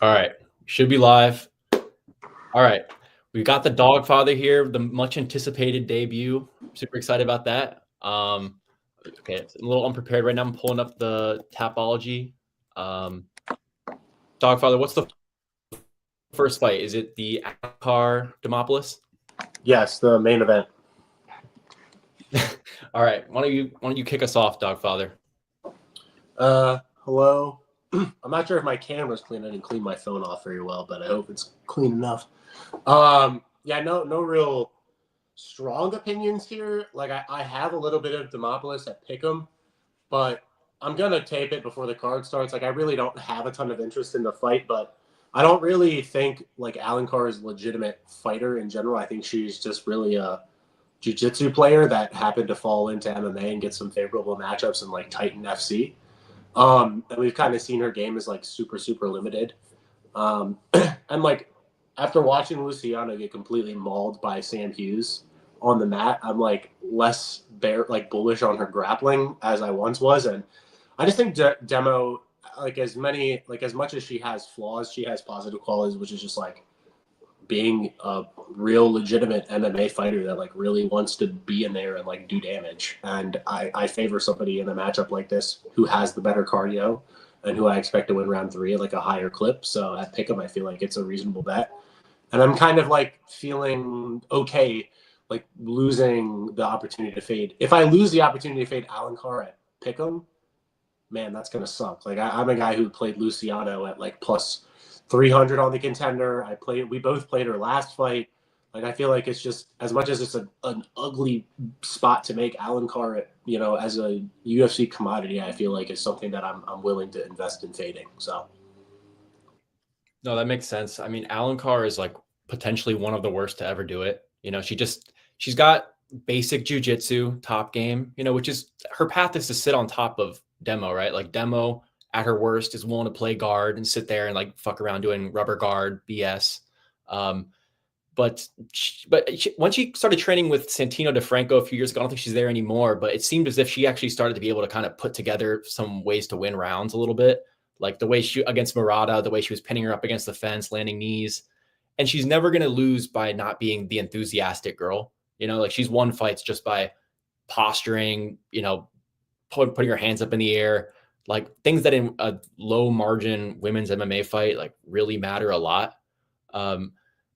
All right. Should be live. All right. We've got the Dogfather here, the much anticipated debut. Super excited about that. Okay, it's a little unprepared right now. I'm pulling up the Tapology. Dogfather, what's the first fight? Is it the Carr Demopoulos? Yes, the main event. All right. Why don't you kick us off, Dogfather? Hello. I'm not sure if my camera's clean. I didn't clean my phone off very well, but I hope it's clean enough. Yeah, no real strong opinions here. Like I have a little bit of Demopoulos at Pick'em, but I'm gonna tape it before the card starts. Like I really don't have a ton of interest in the fight, but I don't really think like Alan Carr is a legitimate fighter in general. I think she's just really a jiu-jitsu player that happened to fall into MMA and get some favorable matchups in like Titan FC. And we've kind of seen her game is like super limited. And like after watching Luciano get completely mauled by Sam Hughes on the mat, I'm like less bullish on her grappling as I once was. And I just think Demo, like as much as she has flaws, she has positive qualities, which is just like being a real legitimate MMA fighter that like really wants to be in there and like do damage. And I favor somebody in a matchup like this who has the better cardio and who I expect to win round 3 at like a higher clip. So at Pick'em, I feel like it's a reasonable bet. And I'm kind of like feeling okay, like losing the opportunity to fade. If I lose the opportunity to fade Alan Carr at Pick'em, man, that's going to suck. Like I'm a guy who played Luciano at like plus 300 on the Contender. We both played her last fight. Like I feel like it's just as much as it's an ugly spot to make Alan Carr, as a UFC commodity. I feel like it's something that I'm willing to invest in fading. So. No, that makes sense. I mean, Alan Carr is like potentially one of the worst to ever do it. She's got basic jiu-jitsu top game, which is her path is to sit on top of Demo, right? Like Demo at her worst is willing to play guard and sit there and like fuck around doing rubber guard BS. But once she started training with Santino DeFranco a few years ago, I don't think she's there anymore, but it seemed as if she actually started to be able to kind of put together some ways to win rounds a little bit. Like the way she against Murata, the way she was pinning her up against the fence, landing knees. And she's never going to lose by not being the enthusiastic girl. Like she's won fights just by posturing, putting her hands up in the air, like things that in a low margin women's MMA fight, like really matter a lot.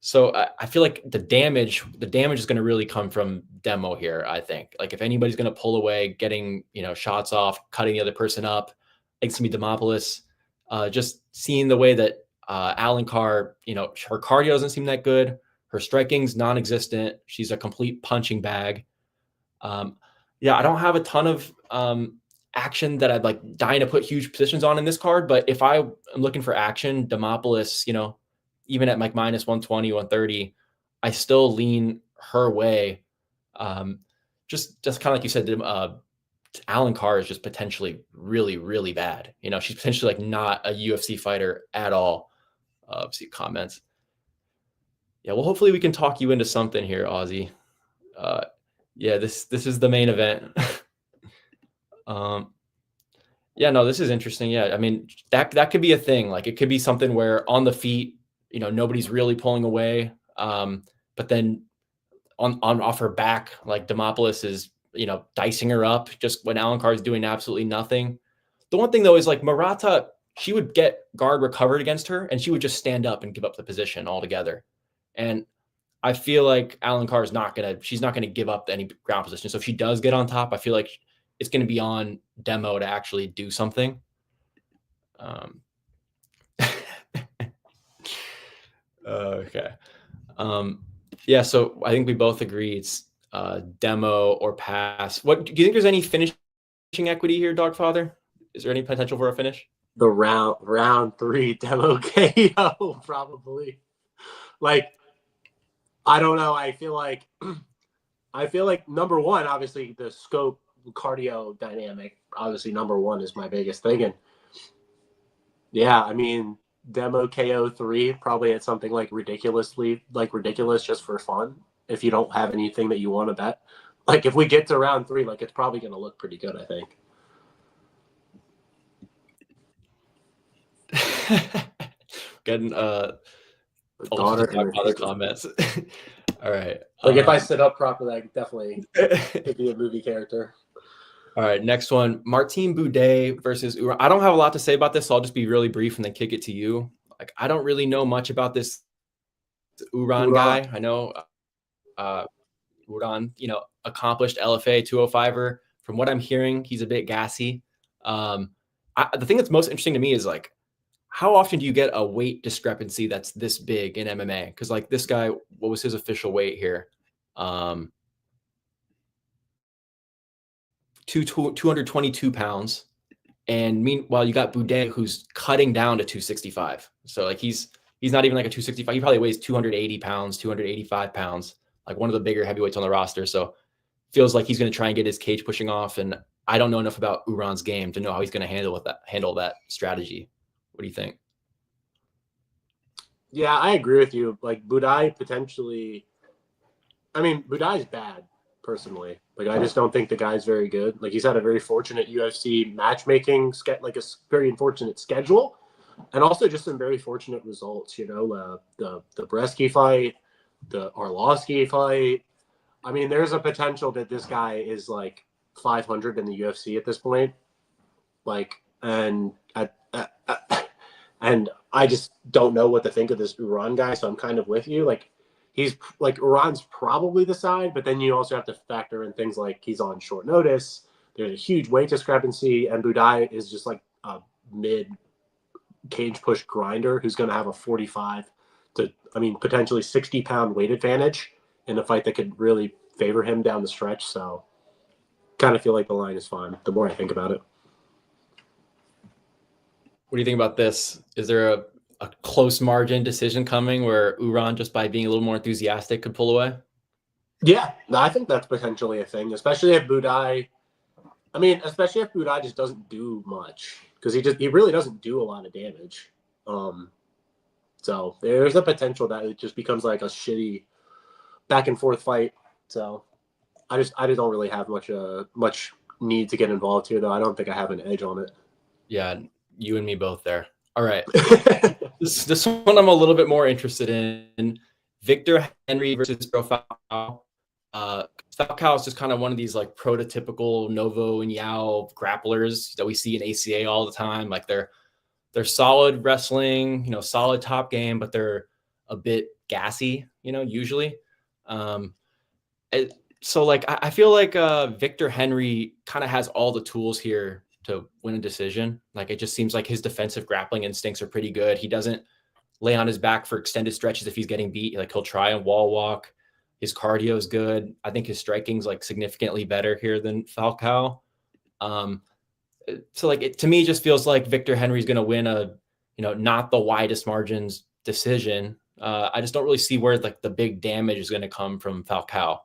So I feel like the damage is going to really come from Demo here. I think like if anybody's going to pull away, getting, shots off, cutting the other person up, it's going to be Demopoulos. Just seeing the way that Alan Carr, her cardio doesn't seem that good. Her striking's non-existent. She's a complete punching bag. I don't have a ton of action that I'd like dying to put huge positions on in this card. But if I am looking for action, Demopoulos, even at like minus 120, 130, I still lean her way. Just kind of like you said, Alan Carr is just potentially really, really bad. She's potentially like not a UFC fighter at all. See comments. Yeah, well, hopefully we can talk you into something here, Ozzy. This is the main event. This is interesting. Yeah, I mean that could be a thing. Like it could be something where on the feet, nobody's really pulling away. But then on off her back, like Demopoulos is, dicing her up just when Alan Carr is doing absolutely nothing. The one thing though is like Murata, she would get guard recovered against her and she would just stand up and give up the position altogether. And I feel like Alan Carr is she's not gonna give up any ground position. So if she does get on top, I feel like it's gonna be on Demo to actually do something. Okay. So I think we both agree it's Demo or pass. What do you think? There's any finishing equity here, Dogfather? Is there any potential for a finish? The round 3 Demo KO probably. Like I don't know. I feel like number one, obviously the scope cardio dynamic. Obviously, number one is my biggest thing, and yeah, I mean Demo KO 3 probably at something like ridiculous just for fun. If you don't have anything that you want to bet, like if we get to round 3, like it's probably going to look pretty good. I think. Getting Daughter ultimate and Godfather comments. All right. Like if I sit up properly, I definitely could be a movie character. All right, next one, Martin Buday versus Uran. I don't have a lot to say about this, so I'll just be really brief and then kick it to you. Like, I don't really know much about this Uran guy. I know Uran, accomplished LFA 205er. From what I'm hearing, he's a bit gassy. The thing that's most interesting to me is like, how often do you get a weight discrepancy that's this big in MMA? Because like this guy, what was his official weight here? 222 pounds. And meanwhile, you got Buday, who's cutting down to 265. So like he's not even like a 265. He probably weighs 280 pounds, 285 pounds, like one of the bigger heavyweights on the roster. So feels like he's going to try and get his cage pushing off. And I don't know enough about Uran's game to know how he's going to handle that strategy. What do you think? Yeah, I agree with you. Like Buday potentially, I mean, Buday's bad personally. Like I just don't think the guy's very good. Like he's had a very fortunate UFC matchmaking, like a very unfortunate schedule, and also just some very fortunate results. You know, the Bresky fight, the Arlovsky fight. I mean, there's a potential that this guy is like 500 in the UFC at this point. Like, and I just don't know what to think of this Uran guy. So I'm kind of with you. Like, he's like Uran's probably the side, but then you also have to factor in things like he's on short notice. There's a huge weight discrepancy, and Buday is just like a mid cage push grinder who's going to have a 45 to, potentially 60-pound weight advantage in a fight that could really favor him down the stretch. So kind of feel like the line is fine the more I think about it. What do you think about this? Is there a close margin decision coming where Uran, just by being a little more enthusiastic, could pull away? Yeah, I think that's potentially a thing, especially if Buday just doesn't do much, because he really doesn't do a lot of damage. So there's a potential that it just becomes like a shitty back and forth fight. So I just don't really have much need to get involved here, though. I don't think I have an edge on it. Yeah, you and me both there. All right. This one I'm a little bit more interested in. Victor Henry versus Falcao. Falcao is just kind of one of these like prototypical Novo and Yao grapplers that we see in ACA all the time. Like they're solid wrestling, solid top game, but they're a bit gassy, usually. So like I feel like Victor Henry kind of has all the tools here to win a decision. Like it just seems like his defensive grappling instincts are pretty good. He doesn't lay on his back for extended stretches if he's getting beat. Like he'll try and wall walk. His cardio is good. I think his striking's like significantly better here than Falcao. So like to me, it just feels like Victor Henry's going to win a, not the widest margins decision. I just don't really see where like the big damage is going to come from Falcao.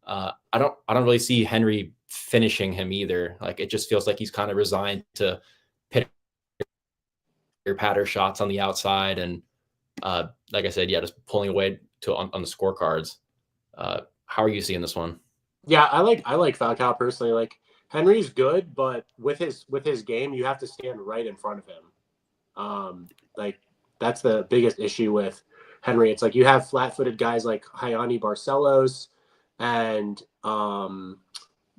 I don't really see Henry finishing him either. Like it just feels like he's kind of resigned to pitter patter shots on the outside, and like I said, yeah, just pulling away on the scorecards. How are you seeing this one? Yeah, I like Falcao personally. Like Henry's good, but with his game, you have to stand right in front of him. Like that's the biggest issue with Henry. It's like you have flat-footed guys like Hayani Barcelos and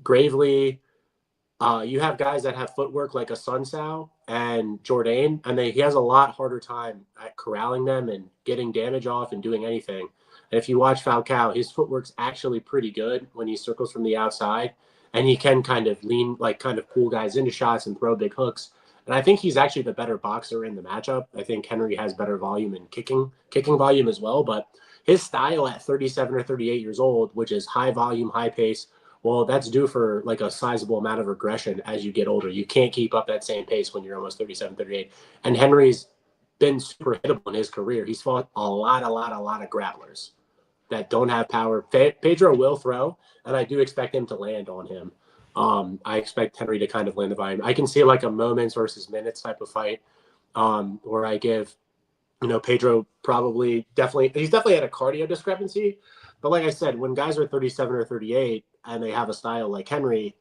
Gravely. You have guys that have footwork like a Sunsao and Jourdain, and he has a lot harder time at corralling them and getting damage off and doing anything. And if you watch Falcao, his footwork's actually pretty good when he circles from the outside, and he can kind of pull guys into shots and throw big hooks. And I think he's actually the better boxer in the matchup. I think Henry has better volume and kicking volume as well, but his style at 37 or 38 years old, which is high volume, high pace, well, that's due for like a sizable amount of regression as you get older. You can't keep up that same pace when you're almost 37, 38. And Henry's been super hittable in his career. He's fought a lot of grapplers that don't have power. Pedro will throw, and I do expect him to land on him. I expect Henry to kind of land the volume. I can see like a moments versus minutes type of fight where I give, Pedro he's definitely at a cardio discrepancy. But like I said, when guys are 37 or 38 and they have a style like Henry,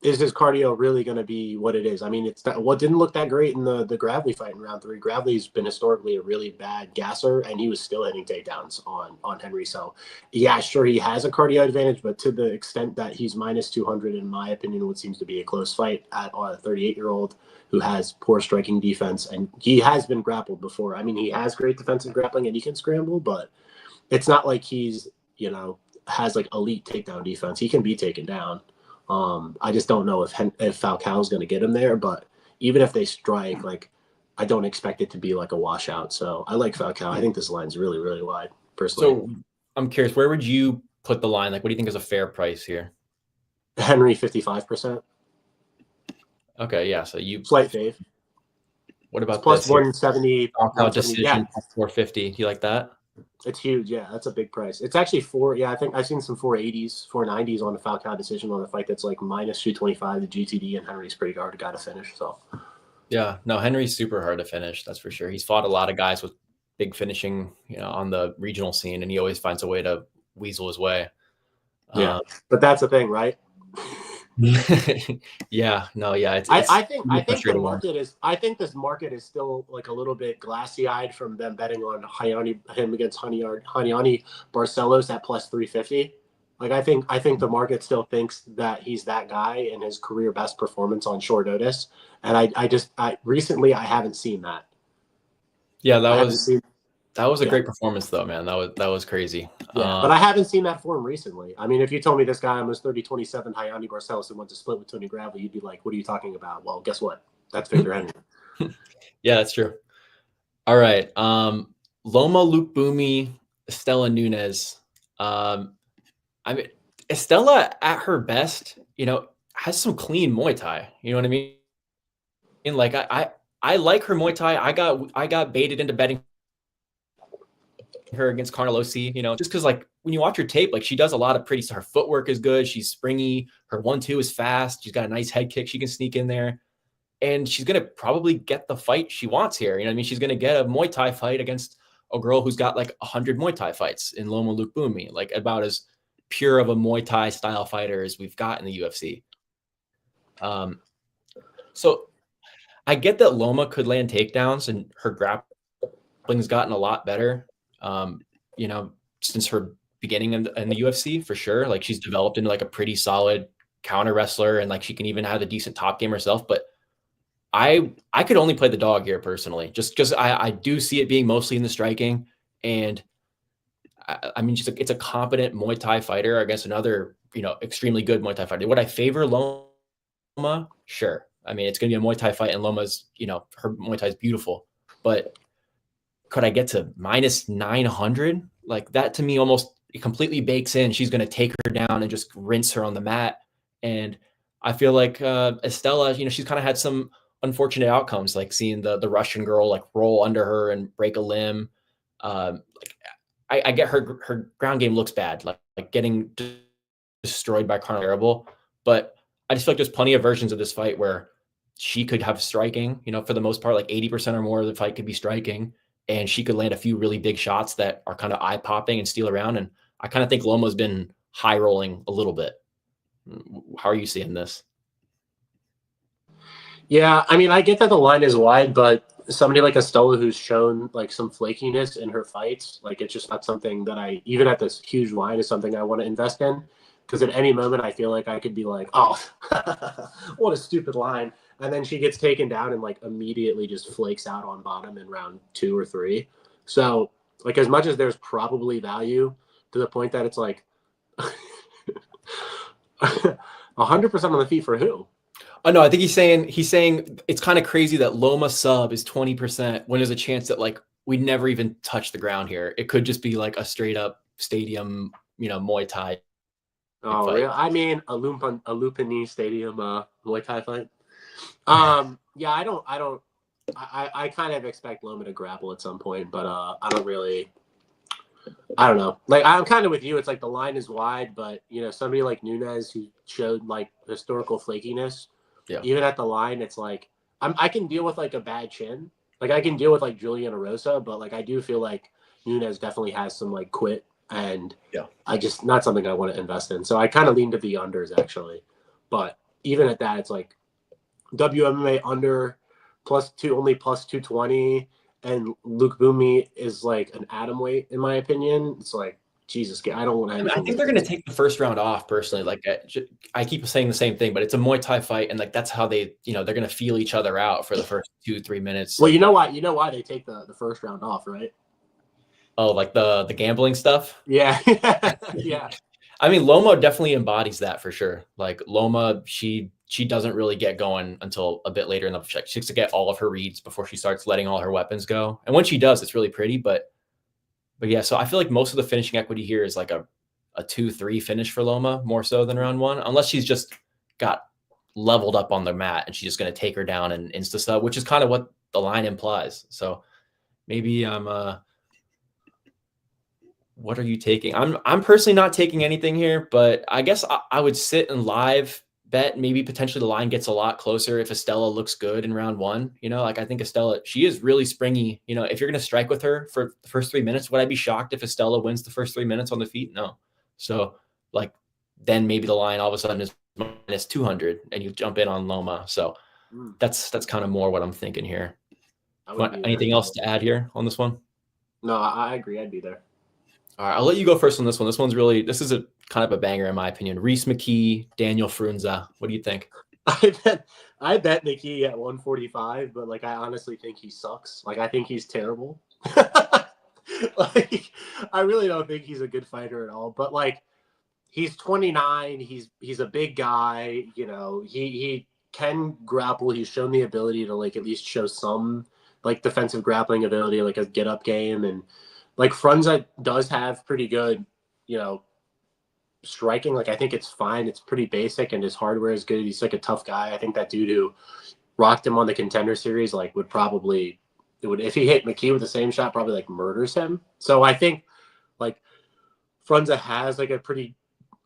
is his cardio really going to be what it is? I mean, it's what didn't look that great in the Gravely fight in round 3. Gravely's been historically a really bad gasser, and he was still hitting takedowns on Henry. So, yeah, sure, he has a cardio advantage, but to the extent that he's minus 200, in my opinion, what seems to be a close fight at a 38-year-old who has poor striking defense, and he has been grappled before. I mean, he has great defensive grappling and he can scramble, but it's not like he's, has like elite takedown defense. He can be taken down. I just don't know if Falcao's going to get him there, but even if they strike, like, I don't expect it to be like a washout. So I like Falcao. I think this line's really, really wide, personally. So I'm curious, where would you put the line? Like, what do you think is a fair price here? Henry, 55%. Okay, yeah. So you slight fave. What about plus this 170? Decision, yeah. 450. Do you like that? It's huge. Yeah, that's a big price. It's actually I think I've seen some 480s, 490s on the Falcao decision on a fight that's like minus 225 the GTD, and Henry's pretty hard to finish. So, yeah, no, Henry's super hard to finish. That's for sure. He's fought a lot of guys with big finishing, on the regional scene, and he always finds a way to weasel his way. Yeah, but that's the thing, right? Yeah, no, yeah. I think the market is. I think this market is still like a little bit glassy-eyed from them betting on him against Haniani Barcelos at plus 350. Like I think the market still thinks that he's that guy and his career best performance on short notice. And I recently I haven't seen that. Yeah, that was a great performance, though, man. That was crazy. Yeah, but I haven't seen that form recently. I mean, if you told me this guy was 30-27 Hayani Barcelos and went to split with Tony Gravely, you'd be like, what are you talking about? Well, guess what? That's Victor Henry. Yeah, that's true. All right. Loma, Luke Boomy, Estella Nunez. I mean, Estella at her best, has some clean Muay Thai. You know what I mean? And like I like her Muay Thai. I got baited into betting her against Carnelosi, just because like when you watch her tape, like she does a lot of her footwork is good. She's springy. Her 1-2 is fast. She's got a nice head kick. She can sneak in there, and she's going to probably get the fight she wants here. You know what I mean? She's going to get a Muay Thai fight against a girl who's got like 100 Muay Thai fights in Loma Luke Boomy, like about as pure of a Muay Thai style fighter as we've got in the UFC. So I get that Loma could land takedowns and her grappling's gotten a lot better. Since her beginning in the UFC, for sure. Like she's developed into like a pretty solid counter wrestler, and like she can even have a decent top game herself. But I could only play the dog here personally, just because I do see it being mostly in the striking. And I mean, it's a competent Muay Thai fighter against another, extremely good Muay Thai fighter. Would I favor Loma? Sure. I mean, it's going to be a Muay Thai fight, and Loma's, her Muay Thai is beautiful. But could I get to minus 900? Like that to me almost completely bakes in she's going to take her down and just rinse her on the mat. And I feel like Estella, she's kind of had some unfortunate outcomes, like seeing the Russian girl like roll under her and break a limb. I get her ground game looks bad, like getting destroyed by Carl, but I just feel like there's plenty of versions of this fight where she could have striking, for the most part, like 80% or more of the fight could be striking. And she could land a few really big shots that are kind of eye-popping and steal around. And I kind of think Loma's been high-rolling a little bit. How are you seeing this? Yeah, I mean, I get that the line is wide, but somebody like Estella who's shown like some flakiness in her fights, like it's just not something that even at this huge line, is something I want to invest in. Because at any moment, I feel like I could be like, oh, what a stupid line. And then she gets taken down and like immediately just flakes out on bottom in round 2 or 3. So like as much as there's probably value to the point that it's like 100% on the feet for who? Oh no, I think he's saying it's kind of crazy that Loma sub is 20% when there's a chance that like we never even touch the ground here. It could just be like a straight up stadium, Muay Thai. Oh, really? I mean, a Lupini Stadium Muay Thai fight. Yeah, I kind of expect Loma to grapple at some point, but I don't know. Like, I'm kind of with you. It's like the line is wide, but, somebody like Nunez who showed like historical flakiness, even at the line, it's like, I can deal with like a bad chin. Like, I can deal with like Juliana Rosa, but like, I do feel like Nunez definitely has some like quit. And I just not something I want to invest in. So I kind of lean to the unders actually, but even at that, it's like WMMA under only plus 220, and Luke Boomy is like an atom weight in my opinion. It's like, Jesus, I don't want anything. I think they're going to take the first round off personally. Like I keep saying the same thing, but it's a Muay Thai fight. And like, that's how they, they're going to feel each other out for the first 2-3 minutes. Well, you know why they take the first round off, right? Oh, like the gambling stuff. Yeah. Yeah. I mean, Loma definitely embodies that for sure. Like Loma, she doesn't really get going until a bit later in the fight. She has to get all of her reads before she starts letting all her weapons go. And when she does, it's really pretty, but yeah, so I feel like most of the finishing equity here is like a 2-3 finish for Loma, more so than round one, unless she's just got leveled up on the mat and she's just going to take her down and insta sub, which is kind of what the line implies. So maybe what are you taking? I'm personally not taking anything here, but I guess I would sit and live bet. Maybe potentially the line gets a lot closer if Estella looks good in round one. Like I think Estella, she is really springy. If you're going to strike with her for the first 3 minutes, would I be shocked if Estella wins the first 3 minutes on the feet? No. So like, then maybe the line all of a sudden is minus 200 and you jump in on Loma. So that's kind of more what I'm thinking here. Anything else to add here on this one? No, I agree. I'd be there. All right, I'll let you go first on this one. This is a kind of a banger in my opinion. Rhys McKe, Daniel Frunza. What do you think? I bet McKe at 145, but like I honestly think he sucks. Like I think he's terrible. Like I really don't think he's a good fighter at all. But like he's 29. He's a big guy. He can grapple. He's shown the ability to like at least show some like defensive grappling ability, like a get up game. And like Frunza does have pretty good, striking. Like I think it's fine. It's pretty basic and his hardware is good. He's like a tough guy. I think that dude who rocked him on the Contender Series like if he hit McKe with the same shot, probably like murders him. So I think like Frunza has like a pretty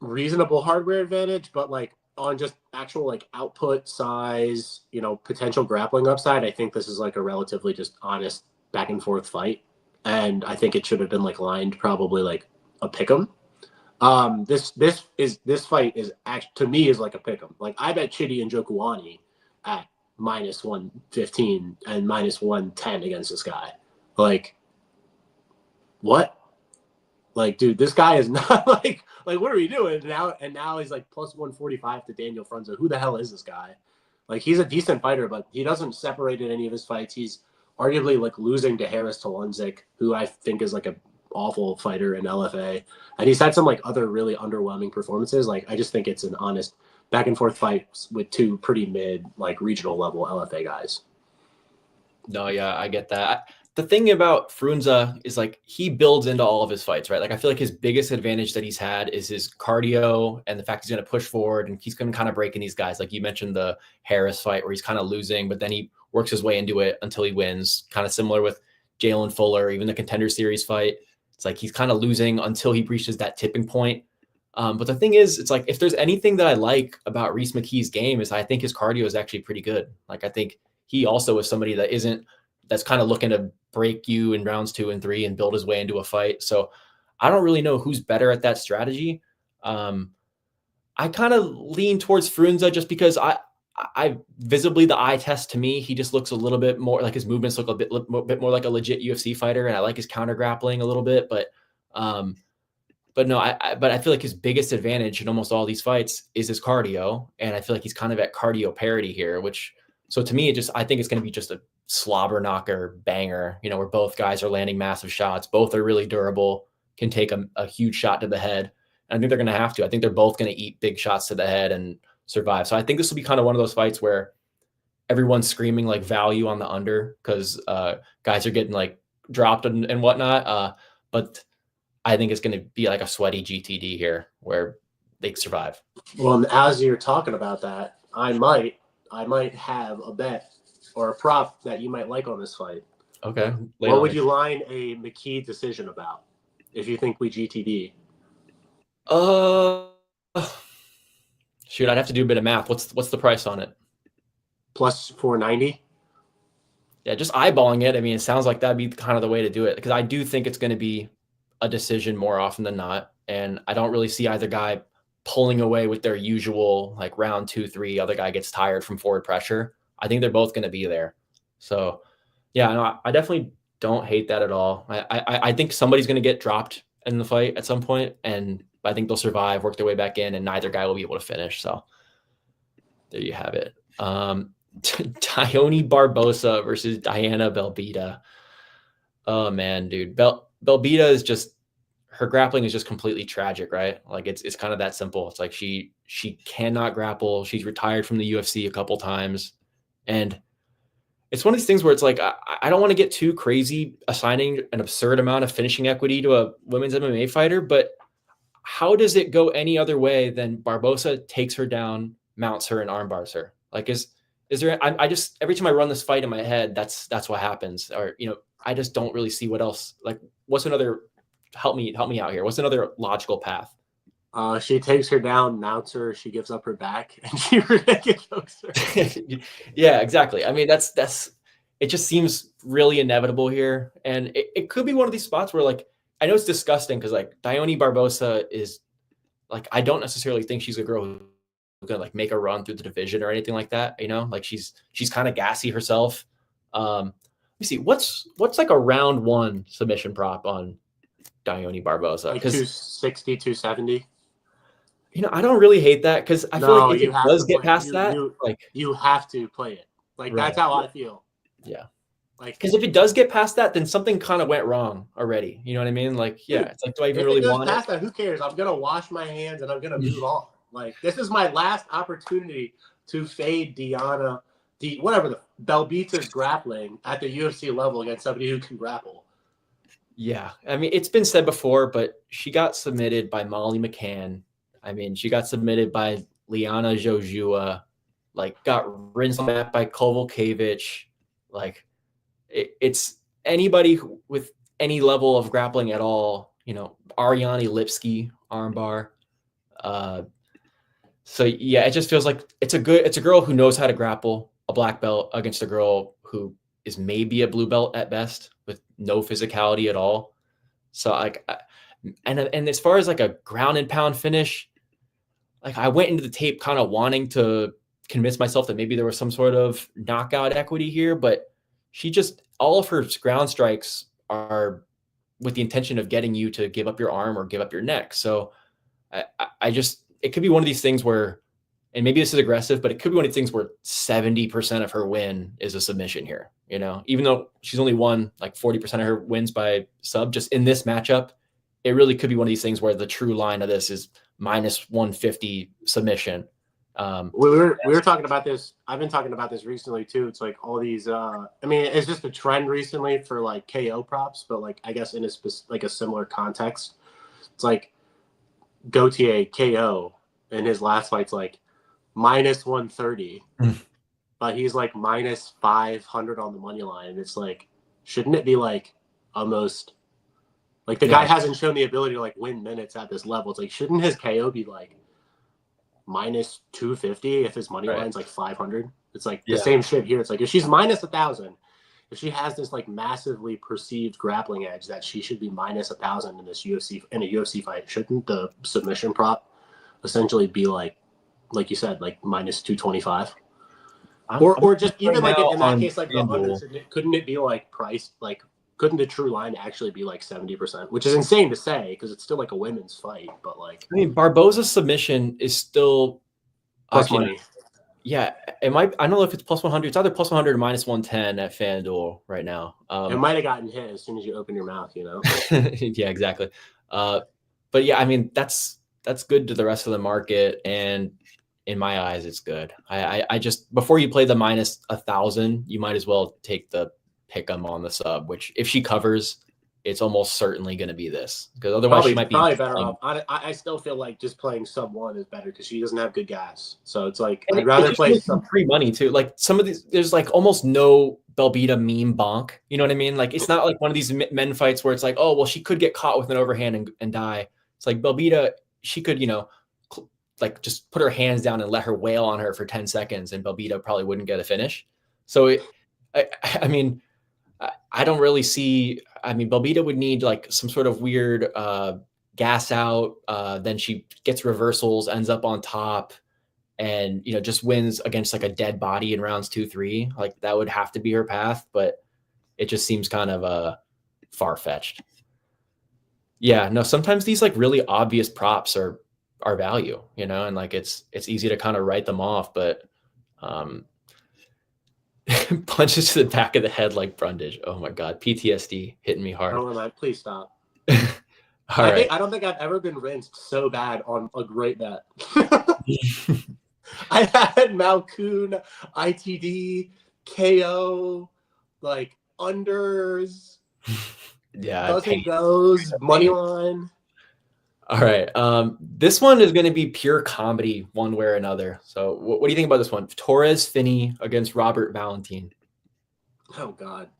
reasonable hardware advantage, but like on just actual like output size, potential grappling upside, I think this is like a relatively just honest back and forth fight. And I think it should have been like lined probably like a pick'em. This fight is actually to me is like a pick'em. Like I bet Chidi and Jokuani at minus 115 and minus 110 against this guy. Like what? Like, dude, this guy is not like what are we doing now? And now he's like plus 145 to Daniel Frunza. Who the hell is this guy? Like he's a decent fighter, but he doesn't separate in any of his fights. He's arguably like losing to Harris Talunzik, who I think is like a awful fighter in LFA. And he's had some like other really underwhelming performances. Like I just think it's an honest back and forth fight with two pretty mid like regional level LFA guys. No, yeah, I get that. The thing about Frunza is like he builds into all of his fights, right? Like I feel like his biggest advantage that he's had is his cardio and the fact he's going to push forward and he's going to kind of break in these guys. Like you mentioned the Harris fight where he's kind of losing, but then he works his way into it until he wins. Kind of similar with Jalen Fuller, even the Contender Series fight. It's like he's kind of losing until he reaches that tipping point. But the thing is, it's like if there's anything that I like about Rhys McKe's game is I think his cardio is actually pretty good. Like I think he also is somebody that's kind of looking to break you in rounds 2 and 3 and build his way into a fight. So I don't really know who's better at that strategy. I kind of lean towards Frunza just because I visibly the eye test to me, he just looks a little bit more like his movements look a bit more like a legit UFC fighter. And I like his counter grappling a little bit, but no, I feel like his biggest advantage in almost all these fights is his cardio. And I feel like he's kind of at cardio parity here, so to me, I think it's going to be just a slobber knocker banger, where both guys are landing massive shots. Both are really durable, can take a huge shot to the head. And I think they're going to have to. I think they're both going to eat big shots to the head and survive. So I think this will be kind of one of those fights where everyone's screaming like value on the under because guys are getting like dropped and whatnot. But I think it's going to be like a sweaty GTD here where they survive. Well, as you're talking about that, I might have a bet or a prop that you might like on this fight. Okay. What would you line a McKe decision about if you think we GTD? Shoot, I'd have to do a bit of math. What's the price on it? Plus 490. Yeah, just eyeballing it. I mean, it sounds like that'd be kind of the way to do it because I do think it's going to be a decision more often than not. And I don't really see either guy pulling away with their usual like round 2, 3, other guy gets tired from forward pressure. I think they're both going to be there. So yeah, no, I definitely don't hate that at all. I think somebody's going to get dropped in the fight at some point, and I think they'll survive, work their way back in, and neither guy will be able to finish. So there you have it. Dione Barbosa versus Diana Belbita. Oh man, dude. Belbita is just, her grappling is just completely tragic, right? Like it's kind of that simple. It's like she cannot grapple. She's retired from the UFC a couple times. And it's one of these things where it's like, I don't want to get too crazy assigning an absurd amount of finishing equity to a women's MMA fighter, but how does it go any other way than Barbosa takes her down, mounts her, and armbars her? Like, is there, I just, every time I run this fight in my head, that's what happens. Or, you know, I just don't really see what else, like, what's another, help me out here. What's another logical path? She takes her down, mounts her, she gives up her back, and she chokes her. Yeah, exactly. I mean, that's it just seems really inevitable here. And it could be one of these spots where, like, I know it's disgusting because, like, Dione Barbosa is, like, I don't necessarily think she's a girl who's gonna like make a run through the division or anything like that. You know, like she's kind of gassy herself. Let me see, what's like a round 1 submission prop on Dione Barbosa? Like 260, 270. You know, I don't really hate that because I feel like if it does get past that, like, you have to play it. Like, right. That's how I feel. Yeah. Like, because if it does get past that, then something kind of went wrong already. You know what I mean? Like, yeah, it's like, do I even really want it? If it goes past that, who cares? I'm gonna wash my hands and I'm gonna move on. Like, this is my last opportunity to fade whatever the Belbita's grappling at the UFC level against somebody who can grapple. Yeah, I mean, it's been said before, but she got submitted by Molly McCann. I mean, she got submitted by Liana Jojua, like got rinsed on that by Kovalkiewicz. Like, it's anybody with any level of grappling at all, you know, Ariane Lipsky armbar. So yeah, it just feels like it's a girl who knows how to grapple, a black belt, against a girl who is maybe a blue belt at best with no physicality at all. So like, and as far as like a ground and pound finish, like I went into the tape kind of wanting to convince myself that maybe there was some sort of knockout equity here, but she just, all of her ground strikes are with the intention of getting you to give up your arm or give up your neck. So I just, it could be one of these things where, and maybe this is aggressive, but it could be one of these things where 70% of her win is a submission here, you know, even though she's only won like 40% of her wins by sub, just in this matchup, it really could be one of these things where the true line of this is minus 150 submission. We were talking about this. I've been talking about this recently too. It's like all these, I mean, it's just a trend recently for like KO props, but like, I guess in a similar context, it's like Gautier KO in his last fight's like minus 130, but he's like minus 500 on the money line. And it's like, shouldn't it be like almost like the guy hasn't shown the ability to like win minutes at this level? It's like, shouldn't his KO be like minus 250 if his money line's like 500? It's like the same shit here. It's like, if she's minus 1,000, if she has this like massively perceived grappling edge, that she should be minus 1,000 in a UFC fight, shouldn't the submission prop essentially be like you said, like minus 225? Or just even like in that case, like the under, couldn't it be like priced, like couldn't the true line actually be like 70%, which is insane to say because it's still like a women's fight, but like, I mean, Barbosa's submission is still plus money. Yeah, it might. I don't know if it's plus 100. It's either plus 100 or minus 110 at FanDuel right now. It might have gotten hit as soon as you open your mouth, you know. Yeah, exactly. But yeah, I mean, that's good to the rest of the market, and in my eyes, it's good. I just, before you play the minus 1,000, you might as well take the pick 'em on the sub, which if she covers, it's almost certainly going to be this, because otherwise she might be better off. I still feel like just playing sub 1 is better because she doesn't have good gas. So it's like, I'd rather play some free money too. Like some of these, there's like almost no Belbita meme bonk. You know what I mean? Like it's not like one of these men fights where it's like, oh, well, she could get caught with an overhand and die. It's like Belbita, she could, you know, like just put her hands down and let her wail on her for 10 seconds and Belbita probably wouldn't get a finish. So I mean, I don't really see. I mean, Belbita would need like some sort of weird gas out. Then she gets reversals, ends up on top, and just wins against like a dead body in rounds 2-3. Like that would have to be her path, but it just seems kind of far-fetched. Yeah, no, sometimes these like really obvious props are value, and like it's easy to kind of write them off, but punches to the back of the head like Brundage. Oh my God, PTSD hitting me hard. Oh my, please stop. I don't think I've ever been rinsed so bad on a great bet. I had Malkoon, ITD, KO, like unders. Yeah, Doesn't goes, money line. All right. This one is going to be pure comedy one way or another. So what do you think about this one? Torres Finny against Robert Valentine. Oh God.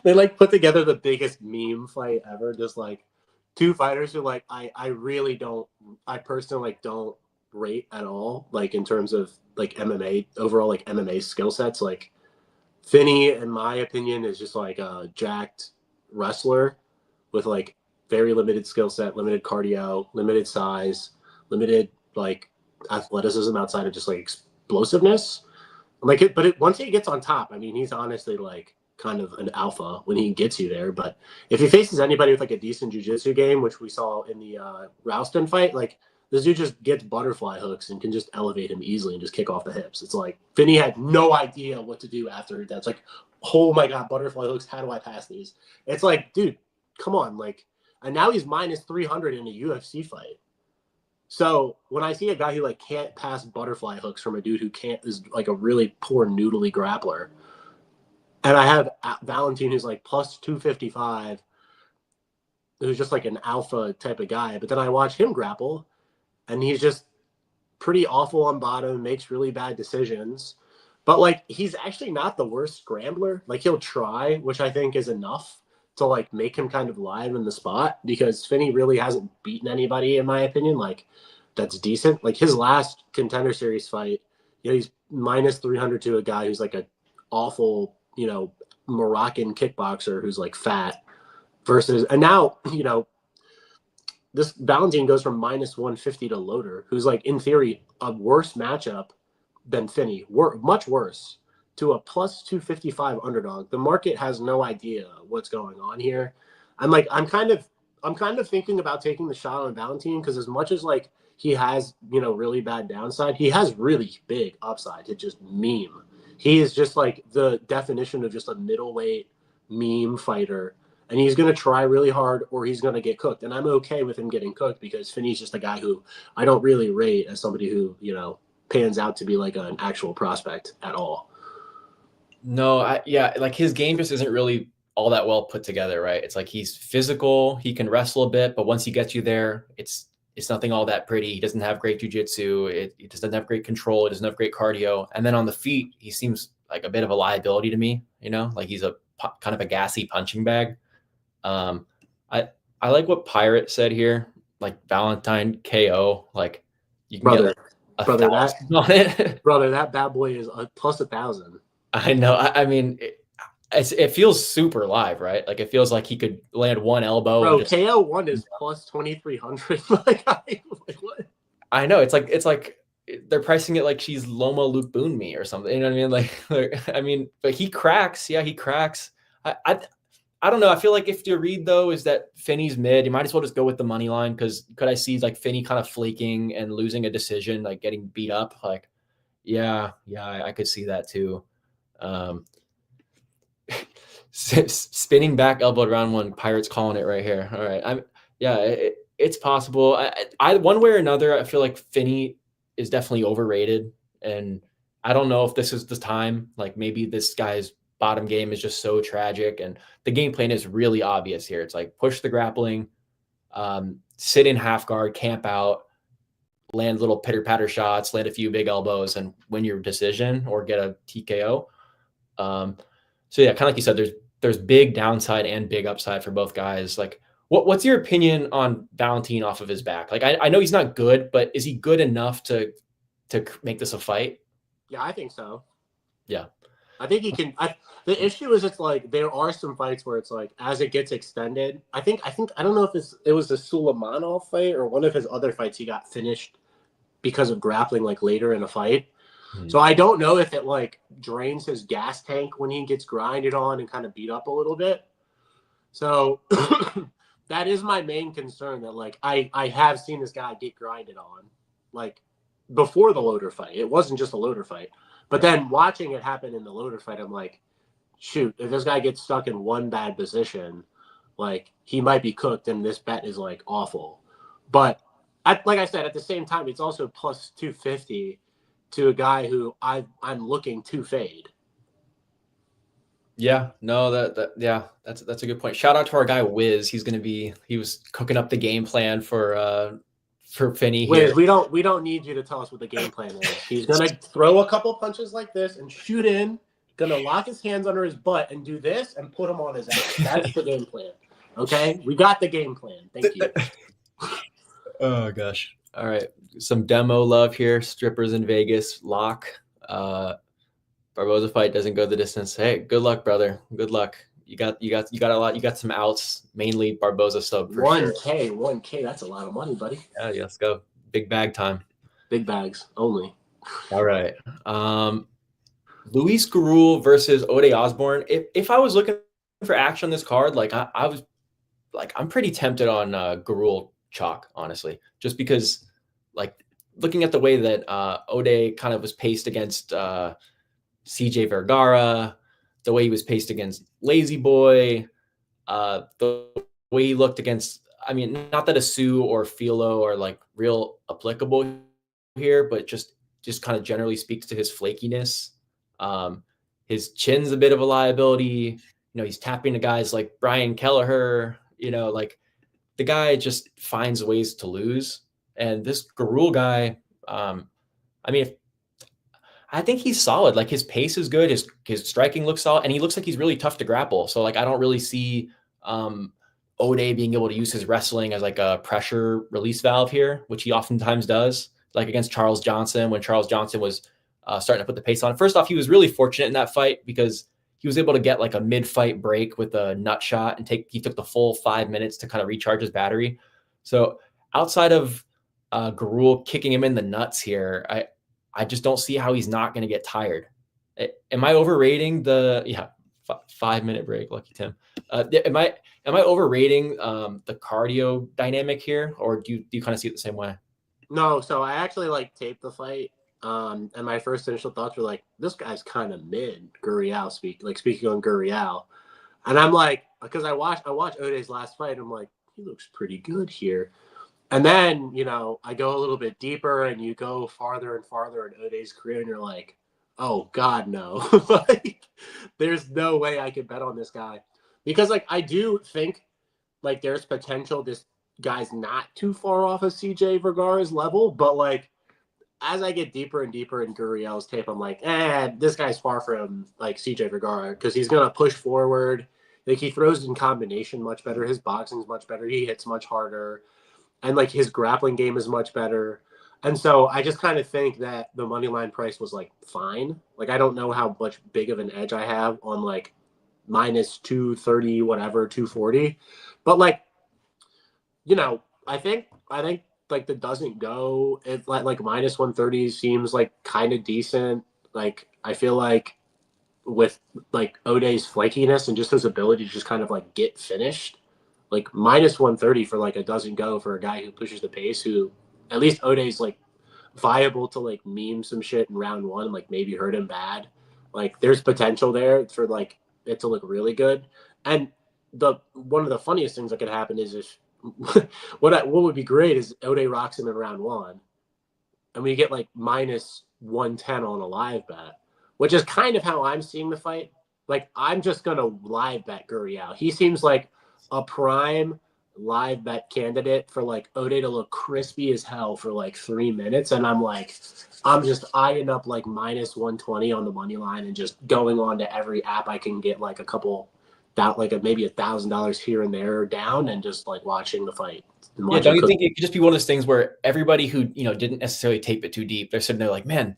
They like put together the biggest meme fight ever. Just like two fighters who like I personally like don't rate at all, like in terms of like MMA overall, like MMA skill sets. Like Finny, in my opinion, is just like a jacked wrestler with like very limited skill set, limited cardio, limited size, limited like athleticism outside of just like explosiveness. But once he gets on top, I mean, he's honestly like kind of an alpha when he gets you there. But if he faces anybody with like a decent jiu-jitsu game, which we saw in the Rouston fight, like this dude just gets butterfly hooks and can just elevate him easily and just kick off the hips. It's like Finny had no idea what to do after that. It's like, oh my God, butterfly hooks. How do I pass these? It's like, dude, come on. Like, and now he's minus 300 in a UFC fight. So when I see a guy who like can't pass butterfly hooks from a dude who is like a really poor noodly grappler, and I have Valentine who's like plus 255, who's just like an alpha type of guy, but then I watch him grapple, and he's just pretty awful on bottom, makes really bad decisions, but like he's actually not the worst scrambler. Like he'll try, which I think is enough to like make him kind of live in the spot, because Finny really hasn't beaten anybody, in my opinion, like that's decent. Like his last Contender Series fight, he's minus 300 to a guy who's like a awful, Moroccan kickboxer who's like fat versus, and now, this Valentine goes from minus 150 to Loader, who's like in theory a worse matchup than Finny, much worse, to a plus 255 underdog. The market has no idea what's going on here. I'm kind of thinking about taking the shot on Valentine, because as much as like he has, really bad downside, he has really big upside to just meme. He is just like the definition of just a middleweight meme fighter, and he's going to try really hard or he's going to get cooked. And I'm okay with him getting cooked, because Finney's just a guy who I don't really rate as somebody who, pans out to be like an actual prospect at all. No, like his game just isn't really all that well put together, right? It's like he's physical, he can wrestle a bit, but once he gets you there, it's nothing all that pretty. He doesn't have great jiu-jitsu. He just doesn't have great control. He doesn't have great cardio. And then on the feet, he seems like a bit of a liability to me, like he's a kind of a gassy punching bag. I like what Pirate said here, like Valentine KO, like you can get like on it. Brother, that bad boy is plus 1,000. I know. I mean, it feels super live, right? Like it feels like he could land one elbow. Bro, KO 1 is plus 2,300. Like what? I know. It's like they're pricing it like she's Loma Luke Boone me or something. You know what I mean? But he cracks. Yeah, he cracks. I don't know. I feel like if your read though is that Finney's mid, you might as well just go with the money line, because could I see like Finny kind of flaking and losing a decision, like getting beat up? Like, yeah, I could see that too. Spinning back elbow round one, Pirates calling it right here. All right, it's possible. I one way or another, I feel like Finny is definitely overrated, and I don't know if this is the time. Like maybe this guy's bottom game is just so tragic, and the game plan is really obvious here. It's like push the grappling, sit in half guard, camp out, land little pitter patter shots, land a few big elbows, and win your decision or get a TKO. So yeah, kind of like you said, there's big downside and big upside for both guys. Like, what's your opinion on Valentine off of his back? Like, I know he's not good, but is he good enough to make this a fight? Yeah, I think so. Yeah. I think he can. The issue is it's like there are some fights where it's like as it gets extended. I don't know if it was the Sulaimanov fight or one of his other fights he got finished because of grappling like later in a fight. So I don't know if it like drains his gas tank when he gets grinded on and kind of beat up a little bit. So that is my main concern, that like I have seen this guy get grinded on like before the Loader fight. It wasn't just a Loader fight. But then watching it happen in the Loader fight, I'm like, shoot, if this guy gets stuck in one bad position, like he might be cooked and this bet is like awful. But like I said, at the same time, it's also plus 250 to a guy who I'm looking to fade. Yeah, no, that's a good point. Shout out to our guy Wiz. He was cooking up the game plan for Finny here. Wiz, we don't need you to tell us what the game plan is. He's gonna throw a couple punches like this and shoot in, gonna lock his hands under his butt and do this and put him on his ass. That's the game plan. Okay? We got the game plan. Thank you. Oh gosh. All right. Some demo love here. Strippers in Vegas. Lock. Barbosa fight doesn't go the distance. Hey, good luck, brother. Good luck. You got a lot. You got some outs, mainly Barbosa sub for 1K, sure. 1K. That's a lot of money, buddy. Yeah, let's go. Big bag time. Big bags only. All right. Luis Gurul versus Ode Osborne. If I was looking for action on this card, like I was like, I'm pretty tempted on Gurul chalk, honestly, just because like looking at the way that Ode kind of was paced against CJ Vergara, the way he was paced against Lazy Boy, the way he looked against, I mean, not that Asu or Filo are like real applicable here, but just kind of generally speaks to his flakiness. His chin's a bit of a liability. You know, he's tapping to guys like Brian Kelleher, you know, like the guy just finds ways to lose. And this Gurul guy, I mean, I think he's solid. Like his pace is good. His striking looks solid, and he looks like he's really tough to grapple. So like I don't really see Ode being able to use his wrestling as like a pressure release valve here, which he oftentimes does. Like against Charles Johnson, when Charles Johnson was starting to put the pace on. First off, he was really fortunate in that fight because he was able to get like a mid-fight break with a nut shot and he took the full 5 minutes to kind of recharge his battery. So outside of Gurul kicking him in the nuts here, I just don't see how he's not going to get tired. Am I overrating the 5 minute break? Lucky Tim. Am I overrating the cardio dynamic here, or do you kind of see it the same way? No, so I actually like taped the fight, and my first initial thoughts were like, this guy's kind of mid. Gurriel speaking on Gurriel, and I'm like, because I watched Ode's last fight, I'm like, he looks pretty good here. And then, you know, I go a little bit deeper and you go farther and farther in Ode's career and you're like, oh God, no. Like, there's no way I could bet on this guy. Because like I do think like there's potential this guy's not too far off of CJ Vergara's level, but like as I get deeper and deeper in Gurriel's tape, I'm like, this guy's far from like CJ Vergara because he's gonna push forward. Like he throws in combination much better. His boxing's much better. He hits much harder. And like his grappling game is much better. And so I just kind of think that the money line price was like fine. Like I don't know how much big of an edge I have on like minus 230, whatever, 240. But like, you know, I think like the doesn't go, it like minus 130 seems like kind of decent. Like I feel like with like Ode's flakiness and just his ability to just kind of like get finished, like minus 130 for like a doesn't go for a guy who pushes the pace, who at least Ode's like viable to like meme some shit in round one and like maybe hurt him bad. Like there's potential there for like it to look really good. And one of the funniest things that could happen is if what would be great is Ode rocks him in round one and we get like minus 110 on a live bet, which is kind of how I'm seeing the fight. Like I'm just gonna live bet Gurriel. He seems like a prime live bet candidate for like Ode to look crispy as hell for like 3 minutes. And I'm just eyeing up like minus 120 on the money line and just going on to every app I can get like a couple maybe $1,000 here and there down and just like watching the fight. Yeah, don't you think it could just be one of those things where everybody who, you know, didn't necessarily tape it too deep, they're sitting there like, man,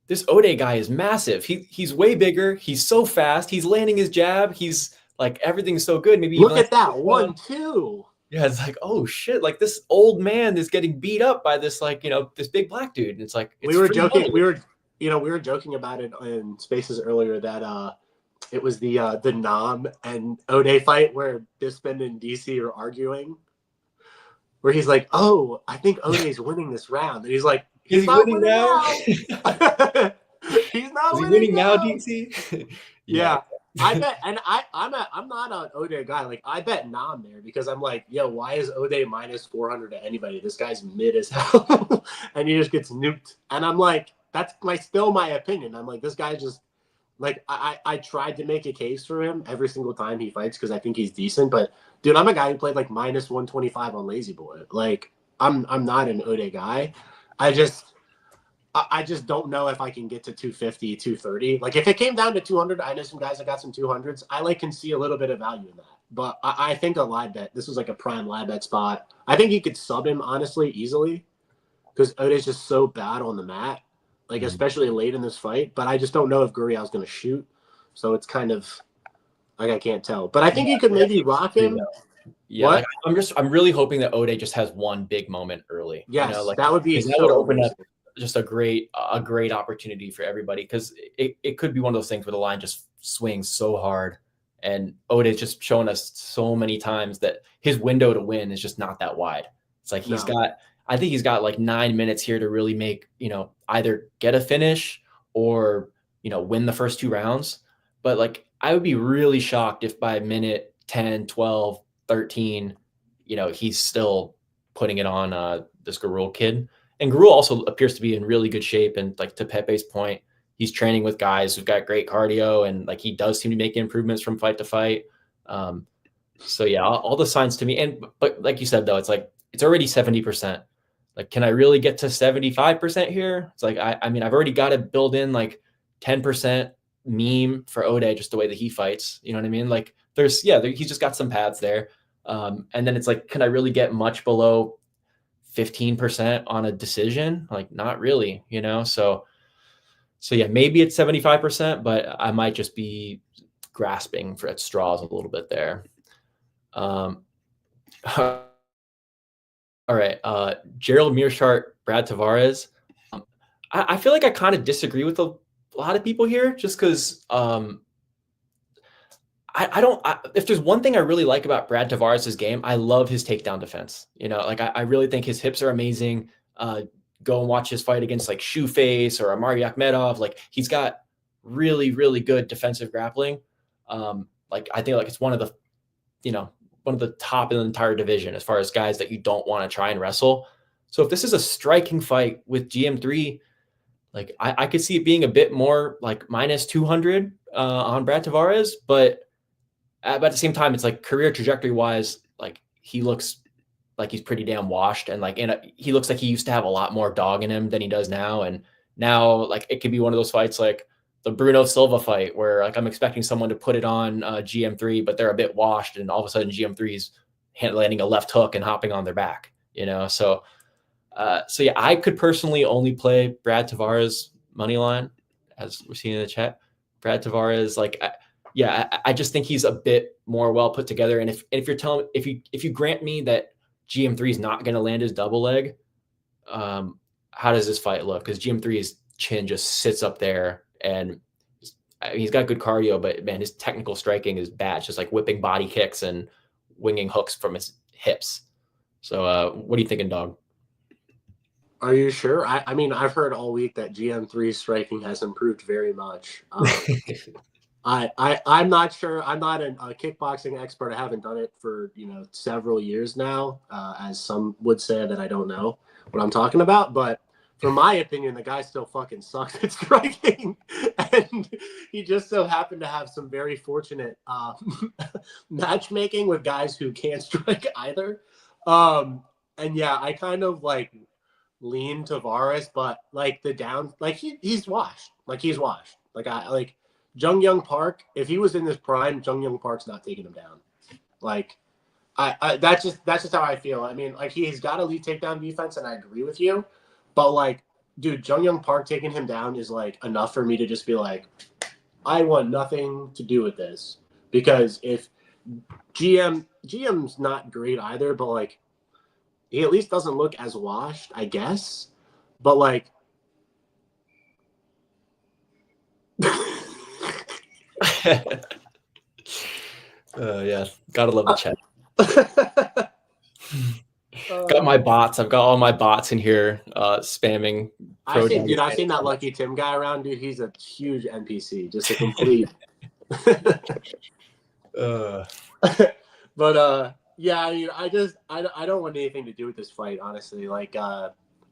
this Buday guy is massive. He's way bigger. He's so fast. He's landing his jab. He's like, everything's so good. Maybe Look at that 1-2. Yeah, it's like, oh shit, like this old man is getting beat up by this, like, this big black dude. And it's like, we were joking. We were joking about it in Spaces earlier that it was the Nam and Buday fight where Bisping and DC are arguing, where he's like, "Oh, I think Oday's winning this round," and he's like, "He's not winning now." He's not winning now, DC. Yeah. I bet, and I'm not an Buday guy. Like, I bet Nam there because I'm like, yo, why is Buday minus 400 to anybody? This guy's mid as hell, and he just gets nuked. And I'm like, that's still my opinion. I'm like, this guy just like I tried to make a case for him every single time he fights because I think he's decent. But dude, I'm a guy who played like minus 125 on Lazy Boy. Like, I'm not an Buday guy. I just don't know if I can get to 250, 230. Like, if it came down to 200, I know some guys that got some 200s. I can see a little bit of value in that. But I think a live bet, this was like a prime live bet spot. I think you could sub him, honestly, easily. Because Buday's just so bad on the mat. Like, especially late in this fight. But I just don't know if Gurriel's going to shoot. So it's kind of, like, I can't tell. But I think you could maybe rock him. Yeah, like, I'm really hoping that Buday just has one big moment early. Yes, that would be that would open up just a great opportunity for everybody, because it could be one of those things where the line just swings so hard, and Buday's just shown us so many times that his window to win is just not that wide. It's like I think he's got like 9 minutes here to really make, either get a finish or, win the first 2 rounds. But like, I would be really shocked if by minute 10, 12, 13, he's still putting it on this Garul kid. And Garul also appears to be in really good shape. And like, to Pepe's point, he's training with guys who've got great cardio, and like, he does seem to make improvements from fight to fight. So yeah, all the signs to me. But like you said, though, it's like, it's already 70%. Like, can I really get to 75% here? It's like, I mean, I've already got to build in like 10% meme for Buday, just the way that he fights. You know what I mean? Like, he's just got some pads there. And then it's like, can I really get much below 15% on a decision? Like, not really, So yeah, maybe it's 75%, but I might just be grasping at straws a little bit there. All right. Gerald Mirshart, Brad Tavvarz. I feel like I kind of disagree with a lot of people here, just because if there's one thing I really like about Brad Tavares' game, I love his takedown defense. Like, I really think his hips are amazing. Go and watch his fight against like Shoeface or Amari Akhmedov. Like, he's got really, really good defensive grappling. Like, I think like it's one of the top in the entire division as far as guys that you don't want to try and wrestle. So if this is a striking fight with GM3, like, I could see it being a bit more like minus 200 on Brad Tavvarez, but at the same time, it's like, career trajectory wise, like, he looks like he's pretty damn washed, and like, he looks like he used to have a lot more dog in him than he does now. And now, like, it could be one of those fights like the Bruno Silva fight, where like, I'm expecting someone to put it on GM3, but they're a bit washed, and all of a sudden GM3 is landing a left hook and hopping on their back. So yeah, I could personally only play Brad Tavvarez money line, as we're seeing in the chat. Brad Tavvarez, like, I just think he's a bit more well put together. And if you grant me that GM3 is not going to land his double leg, how does this fight look? Because GM3's chin just sits up there, and he's got good cardio, but man, his technical striking is bad. It's just like whipping body kicks and winging hooks from his hips. So what are you thinking, dog? Are you sure? I mean, I've heard all week that GM3 striking has improved very much. I'm not sure. I'm not a kickboxing expert. I haven't done it for several years now. As some would say that I don't know what I'm talking about, but from my opinion, the guy still fucking sucks at striking, and he just so happened to have some very fortunate matchmaking with guys who can't strike either. And yeah, I kind of like lean Tavvarez, but like he's washed. He's washed. Like Jung Young Park, if he was in his prime, Jung Young Park's not taking him down. Like, that's just how I feel. I mean, like, he's got elite takedown defense, and I agree with you. But like, dude, Jung Young Park taking him down is like enough for me to just be like, I want nothing to do with this. Because if GM's not great either, but like he at least doesn't look as washed, I guess. But like yeah, gotta love the chat. Got my bots. I've got all my bots in here spamming. I've seen that Lucky Tim guy around, dude. He's a huge NPC, just a complete. But yeah, I mean, I don't want anything to do with this fight, honestly. Like,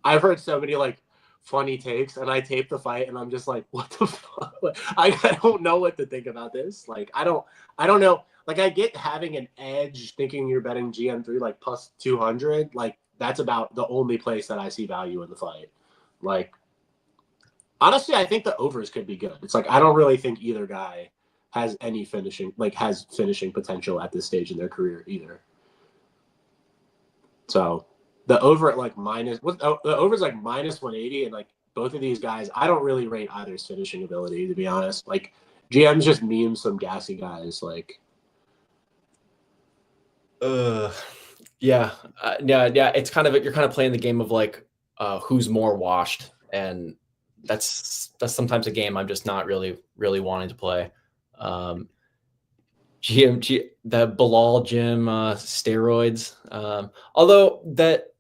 I've heard so many like funny takes, and I tape the fight, and I'm just like, what the fuck? Like, I don't know what to think about this. Like, I don't know. Like, I get having an edge, thinking you're betting GM3 like plus 200. Like, that's about the only place that I see value in the fight. Like, honestly, I think the overs could be good. It's like I don't really think either guy has any finishing potential at this stage in their career either. So the over at like the over is like minus 180, and like both of these guys, I don't really rate either's finishing ability, to be honest. Like GM's just memes some gassy guys. Like, yeah. It's kind of you're kind of playing the game of like who's more washed, and that's sometimes a game I'm just not really wanting to play. The Bilal gym steroids. Although that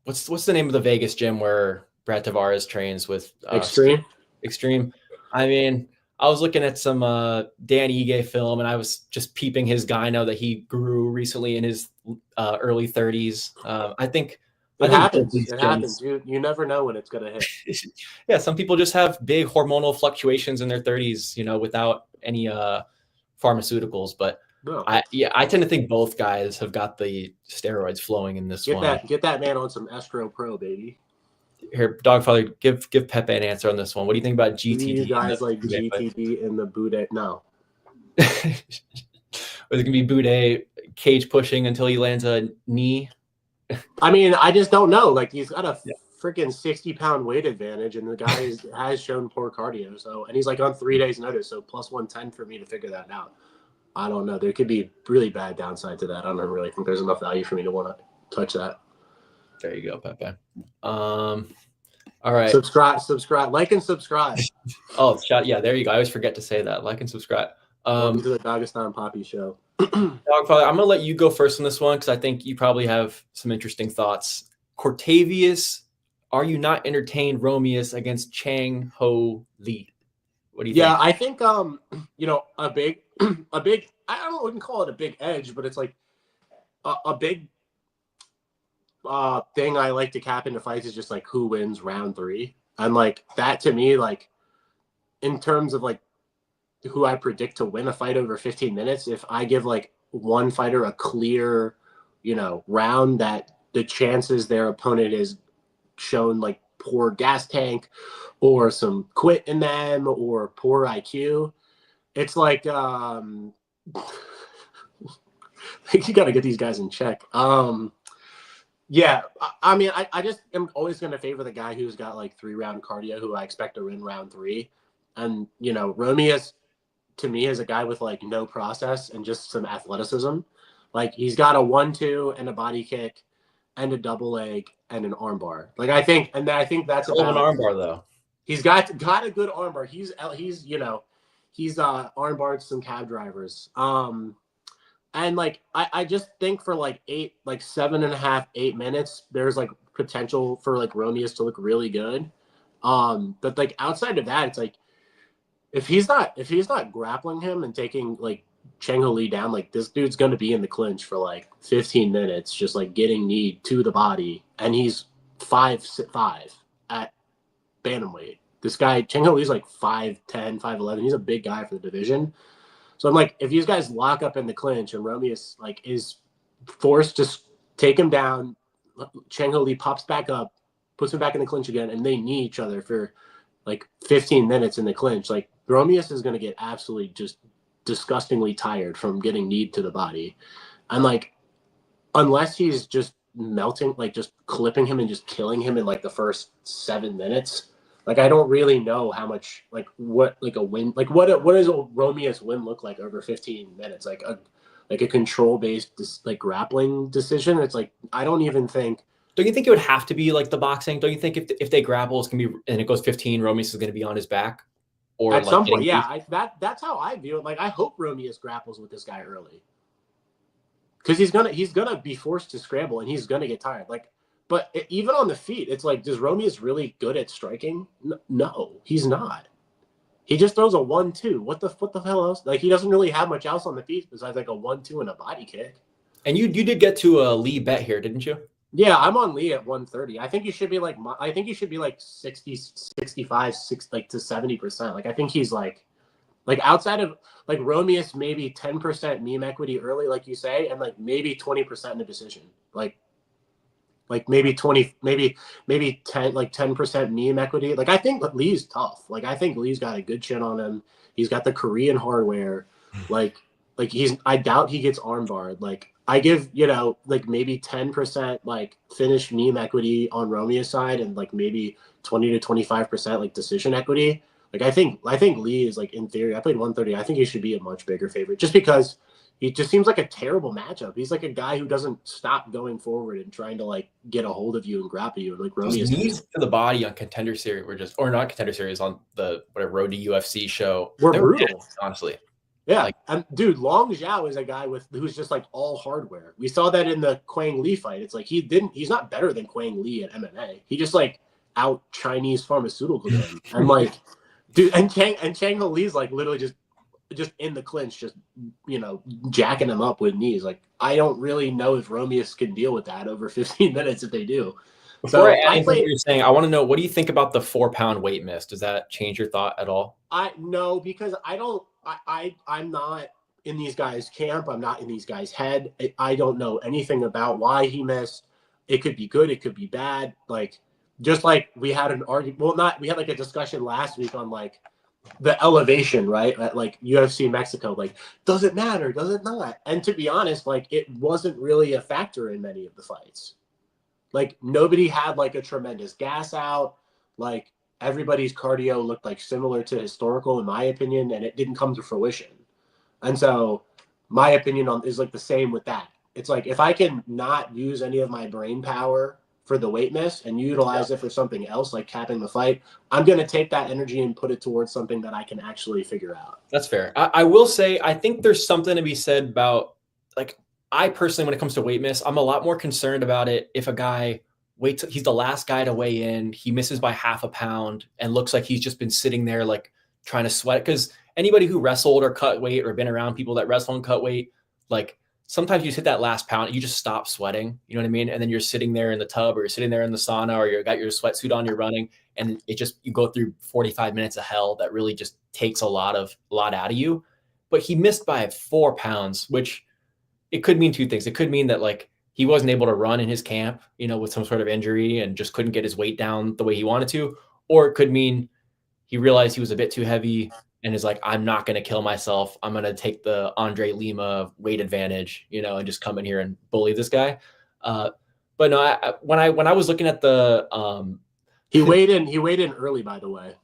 what's the name of the Vegas gym where Brad Tavvarz trains with Extreme? I mean, I was looking at some Dan Ige film, and I was just peeping his gyno that he grew recently in his early 30s. I think it happens. It happens. You never know when it's gonna hit. Yeah, some people just have big hormonal fluctuations in their 30s, without any pharmaceuticals. But no. I tend to think both guys have got the steroids flowing in this one. Get that man on some Estro Pro, baby. Here, Dogfather, give Pepe an answer on this one. What do you think about GTD? You guys like GTD in the Buday? No. Or it can be Buday cage pushing until he lands a knee. I mean, I just don't know. Like, he's got a freaking 60-pound weight advantage, and the guy has shown poor cardio. So, and he's like on 3 days' notice, so plus 110 for me to figure that out. I don't know. There could be really bad downside to that. I don't really think there's enough value for me to want to touch that. There you go, Pepe. All right. Subscribe, like and subscribe. Oh, yeah, there you go. I always forget to say that. Like and subscribe. Welcome to the Dagestan Poppy Show. Dogfather, I'm gonna let you go first on this one because I think you probably have some interesting thoughts. Cortavius, are you not entertained Romeius against Chang Ho Lee? What do you think? Yeah, I think a big I wouldn't call it a big edge, but it's like a big thing I like to cap into fights is just like who wins round 3. And like that to me, like in terms of like who I predict to win a fight over 15 minutes, if I give like one fighter a clear, round that the chances their opponent is shown like poor gas tank or some quit in them or poor IQ, it's like you got to get these guys in check. Yeah, I mean, I just am always going to favor the guy who's got like 3-round cardio, who I expect to win round 3. And, Romeius, to me, is a guy with like no process and just some athleticism. Like he's got a 1-2 and a body kick and a double leg and an armbar. Like I think that's about an armbar though. He's got a good armbar. He's armbarred some cab drivers. And like I just think for like 7.5, 8 minutes, there's like potential for like Romeius to look really good. But like outside of that, it's like if he's not grappling him and taking like Chang Ho Lee down, like this dude's gonna be in the clinch for like 15 minutes, just like getting knee to the body, and he's 5'5" at bantamweight. This guy Chang Ho Lee's like 5'10", 5'11". He's a big guy for the division. So I'm like, if these guys lock up in the clinch and Romeius like is forced to take him down, Chang Ho Lee pops back up, puts him back in the clinch again, and they knee each other for like 15 minutes in the clinch, like Romeius is going to get absolutely just disgustingly tired from getting kneed to the body. And like, unless he's just melting, like just clipping him and just killing him in like the first 7 minutes. Like I don't really know how much, like what, like a win, like what does a Romeius win look like over 15 minutes? Like a control based like grappling decision. It's like I don't even think. Don't you think it would have to be like the boxing? Don't you think if they grapple, it's gonna be and it goes 15, Romeius is gonna be on his back, or At like some point, yeah, that's how I view it. Like I hope Romeius grapples with this guy early, because he's gonna be forced to scramble and he's gonna get tired. Like, but even on the feet, it's like, does Romeius really good at striking? No, he's not. He just throws a 1-2. What the hell else? Like he doesn't really have much else on the feet besides like a 1-2 and a body kick. And you did get to a Lee bet here, didn't you? Yeah, I'm on Lee at 130. I think you should be like 60, 65, 6, like to 70%. Like I think he's like outside of like Romeius, maybe 10% meme equity early, like you say, and like maybe 20% in the decision. Like maybe 20, maybe 10, like 10% meme equity. Like I think Lee's tough. Like I think Lee's got a good chin on him. He's got the Korean hardware. Like I doubt he gets armbarred. Like I give, like maybe 10% like finish meme equity on Romeius side and like maybe 20 to 25% like decision equity. Like I think Lee is like, in theory, I played 130. I think he should be a much bigger favorite just because he just seems like a terrible matchup. He's like a guy who doesn't stop going forward and trying to like get a hold of you and grapple you. Like Romeius knees to the body on Contender Series or not Contender Series, on the whatever Road to UFC show. We're brutal, nasty, honestly. Yeah, and dude, Long Zhao is a guy who's just like all hardware. We saw that in the Quang Lee fight. It's like he's not better than Quang Lee at MMA. He just like out Chinese pharmaceutical him. And like, dude, and Chang Ho Lee's like literally just in the clinch, just jacking him up with knees. Like I don't really know if Romeius can deal with that over 15 minutes if they do. Before I add what you're saying, I want to know, what do you think about the 4-pound weight miss? Does that change your thought at all? No, because I'm not in these guys' camp. I'm not in these guys' head. I don't know anything about why he missed. It could be good. It could be bad. Like, just like we had an argument. Well, we had like a discussion last week on like the elevation, right? At like UFC Mexico, like, does it matter? Does it not? And to be honest, like it wasn't really a factor in many of the fights. Like nobody had like a tremendous gas out. Like everybody's cardio looked like similar to historical, in my opinion, and it didn't come to fruition. And so my opinion is like the same with that. It's like, if I can not use any of my brain power for the weight miss and utilize it for something else, like capping the fight, I'm going to take that energy and put it towards something that I can actually figure out. That's fair. I will say, I think there's something to be said about, like, I personally, when it comes to weight miss, I'm a lot more concerned about it if a guy waits, he's the last guy to weigh in, he misses by half a pound and looks like he's just been sitting there like trying to sweat. Because anybody who wrestled or cut weight or been around people that wrestle and cut weight, like sometimes you just hit that last pound, you just stop sweating, you know what I mean? And then you're sitting there in the tub, or you're sitting there in the sauna, or you got your sweatsuit on, you're running, and it just, you go through 45 minutes of hell that really just takes a lot out of you. But he missed by 4 pounds, which it could mean two things. It could mean that like he wasn't able to run in his camp, with some sort of injury and just couldn't get his weight down the way he wanted to. Or it could mean he realized he was a bit too heavy and is like, I'm not going to kill myself. I'm going to take the Andre Lima weight advantage, and just come in here and bully this guy. But no, when I was looking at the, he weighed in early, by the way.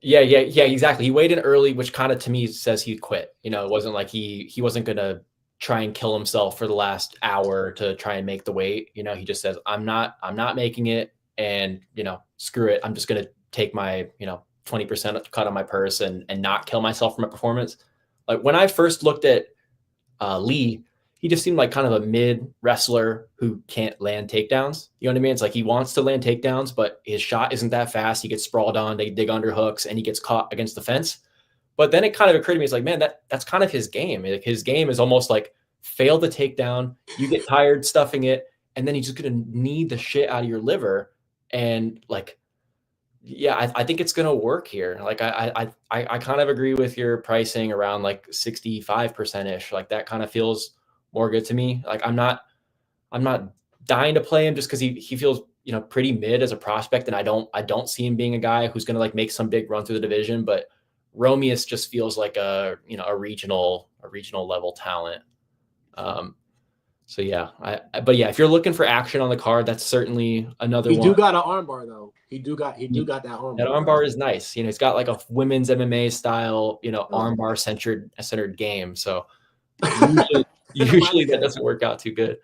Yeah, exactly. He weighed in early, which kind of to me says he quit. It wasn't like he wasn't going to try and kill himself for the last hour to try and make the weight. He just says, I'm not making it, and screw it. I'm just going to take my 20% cut on my purse and not kill myself from a performance. Like when I first looked at Lee, he just seemed like kind of a mid wrestler who can't land takedowns. You know what I mean? It's like he wants to land takedowns, but his shot isn't that fast. He gets sprawled on, they dig under hooks, and he gets caught against the fence. But then it kind of occurred to me, it's like, man, that's kind of his game. Like his game is almost like fail the takedown, you get tired stuffing it, and then he's just going to need the shit out of your liver. And like, yeah, I think it's going to work here. Like I kind of agree with your pricing around like 65% ish. Like that kind of feels more good to me. Like I'm not dying to play him just because he feels pretty mid as a prospect, and I don't see him being a guy who's going to like make some big run through the division. But Romeius just feels like a regional level talent. So yeah, but yeah, if you're looking for action on the card, that's certainly another He one. do got an armbar though. He do got that armbar. That armbar is nice. You know, he's got like a women's MMA style, you know, armbar centered game. So usually that doesn't work out too good.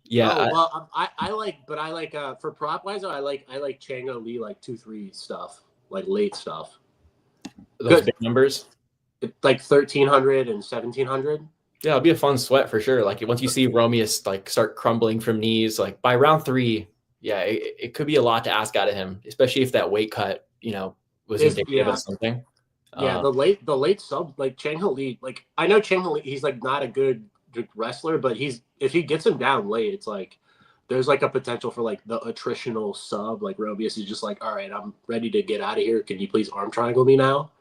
Yeah. I like for prop wise though, I like Chango Lee like 2-3 stuff, like late stuff. Those big numbers. Like 1,300 and 1,700. Yeah, it'll be a fun sweat for sure. Like once you see Romeius like start crumbling from knees, like by round 3, yeah, it could be a lot to ask out of him, especially if that weight cut, you know, was indicative of something. Yeah, the late sub, like Chang Ho Lee, like I know Chang Ho Lee, he's like not a good wrestler, but if he gets him down late, it's like there's like a potential for like the attritional sub. Like Romeius is just like, all right, I'm ready to get out of here. Can you please arm triangle me now?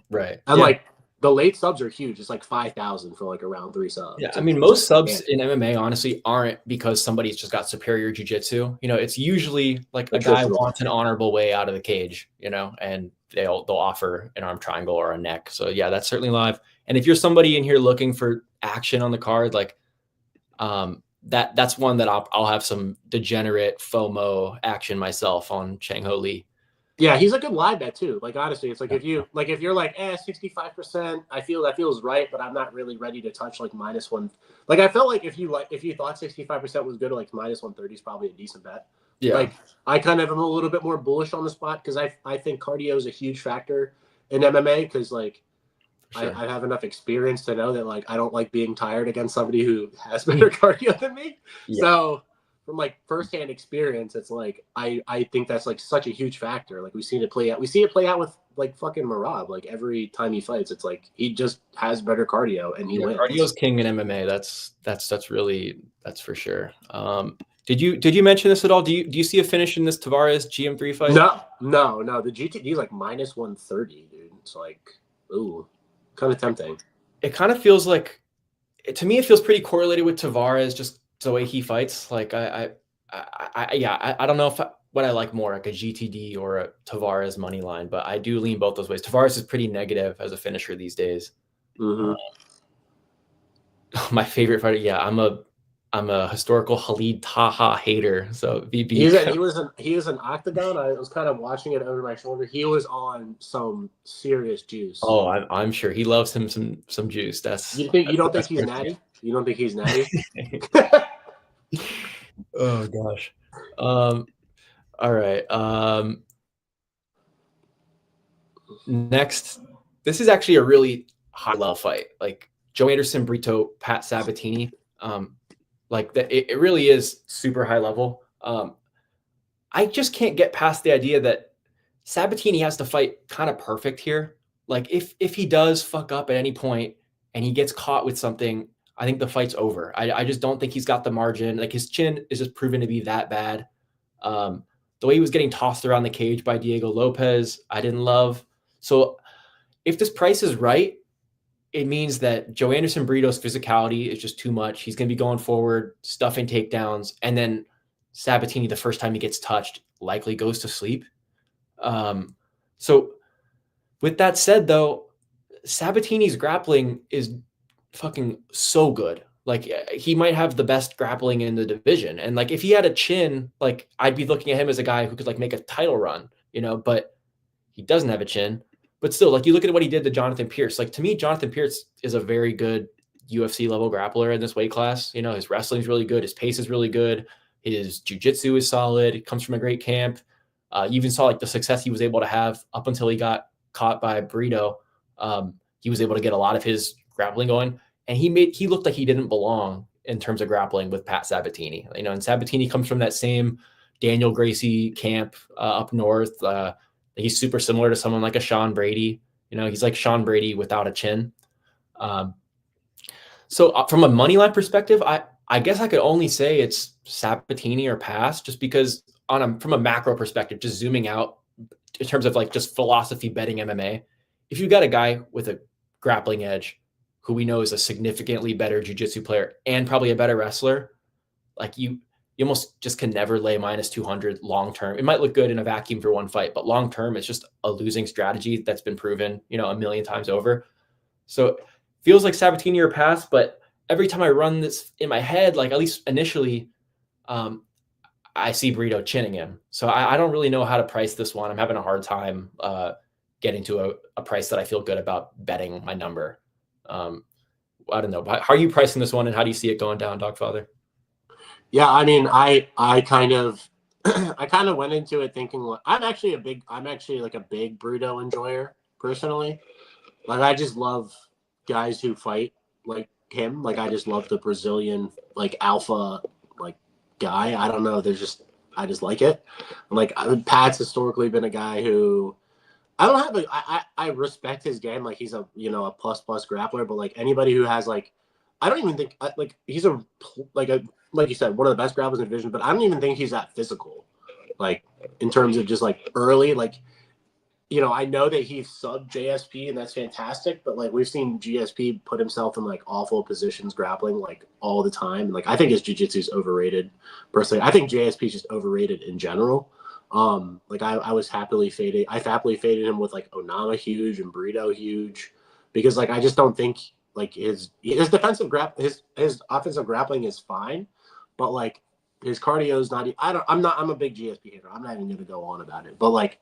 Right. And like the late subs are huge. It's like 5,000 for like a round 3 sub. Yeah, I mean, most subs in MMA honestly aren't because somebody's just got superior jiu-jitsu. You know, it's usually like a guy wants an honorable way out of the cage, you know, and they'll offer an arm triangle or a neck. So yeah, that's certainly live. And if you're somebody in here looking for action on the card, like that's one that I'll have some degenerate FOMO action myself on Chang Ho Lee. Yeah, he's a good live bet too. Like honestly, it's like if you're like 65%, I feel that feels right, but I'm not really ready to touch like -1. Like I felt like if you thought 65% was good, like -130 is probably a decent bet. Yeah. Like I kind of am a little bit more bullish on the spot because I think cardio is a huge factor in MMA because like I have enough experience to know that like I don't like being tired against somebody who has better cardio than me. Yeah. So from like firsthand experience, it's like I think that's like such a huge factor. Like we see it play out with like fucking Merab. Like every time he fights, it's like he just has better cardio and he wins. Cardio's king in MMA. That's for sure. Did you mention this at all? Do you see a finish in this Tavvarz GM3 fight? No. The GTD is like -130, dude. It's like, ooh, kind of tempting. It kind of feels like, to me, it feels pretty correlated with Tavvarz, just the way he fights. Like I don't know what I like more, like a GTD or a Tavvarz money line, but I do lean both those ways. Tavvarz is pretty negative as a finisher these days. Mm-hmm. My favorite fighter, yeah, I'm a historical Khalid Taha hater. So VB. He was an octagon. I was kind of watching it over my shoulder. He was on some serious juice. Oh, I'm sure he loves him some juice. You don't think he's natty? You don't think he's natty? Oh gosh. All right. Next, this is actually a really high level fight. Like Joe Anderson, Breto, Pat Sabatini. Like that, it really is super high level. I just can't get past the idea that Sabatini has to fight kind of perfect here. Like if he does fuck up at any point and he gets caught with something, I think the fight's over. I just don't think he's got the margin. Like his chin is just proven to be that bad. The way he was getting tossed around the cage by Diego Lopez, I didn't love. So if this price is right, it means that Joe Anderson Brito's physicality is just too much. He's going to be going forward, stuffing takedowns, and then Sabatini, the first time he gets touched, likely goes to sleep. So with that said, though, Sabatini's grappling is fucking so good. Like he might have the best grappling in the division. And like if he had a chin, like I'd be looking at him as a guy who could like make a title run, you know, but he doesn't have a chin. But still, like you look at what he did to Jonathan Pierce. Like to me, Jonathan Pierce is a very good UFC level grappler in this weight class. You know, his wrestling is really good. His pace is really good. His jiu-jitsu is solid. He comes from a great camp. You even saw like the success he was able to have up until he got caught by Breto. He was able to get a lot of his grappling going, and he looked like he didn't belong in terms of grappling with Pat Sabatini. You know, and Sabatini comes from that same Daniel Gracie camp up north. He's super similar to someone like a Sean Brady. You know, he's like Sean Brady without a chin. So from a money line perspective, I guess I could only say it's Sabatini or pass, just because from a macro perspective, just zooming out in terms of like just philosophy betting MMA. If you've got a guy with a grappling edge who we know is a significantly better jiu-jitsu player and probably a better wrestler, like you almost just can never lay -200 long-term. It might look good in a vacuum for one fight, but long-term, it's just a losing strategy that's been proven, you know, a million times over. So it feels like Sabatini or pass, but every time I run this in my head, like at least initially, I see Breto chinning him. So I don't really know how to price this one. I'm having a hard time getting to a price that I feel good about betting my number. I don't know. How are you pricing this one, and how do you see it going down, Dogfather? Yeah, I mean, I kind of I kind of went into it thinking like I'm actually like a big Breto enjoyer personally. Like I just love guys who fight like him. Like I just love the Brazilian like alpha like guy. I don't know. I just like it. Like Pat's historically been a guy who I don't have I respect his game. Like he's a a plus grappler, but like anybody who has like I don't even think like he's like you said one of the best grapplers in the division. But I don't even think he's that physical. Like in terms of just like early like. I know that he's sub JSP and that's fantastic, but like we've seen GSP put himself in like awful positions grappling like all the time. Like I think his jiu-jitsu is overrated. Personally, I think JSP is just overrated in general. Like I was happily faded. I happily faded him with like Onama huge and Breto huge because like I just don't think like his defensive his offensive grappling is fine, but like his cardio is not. I'm a big GSP hater. I'm not even going to go on about it, but like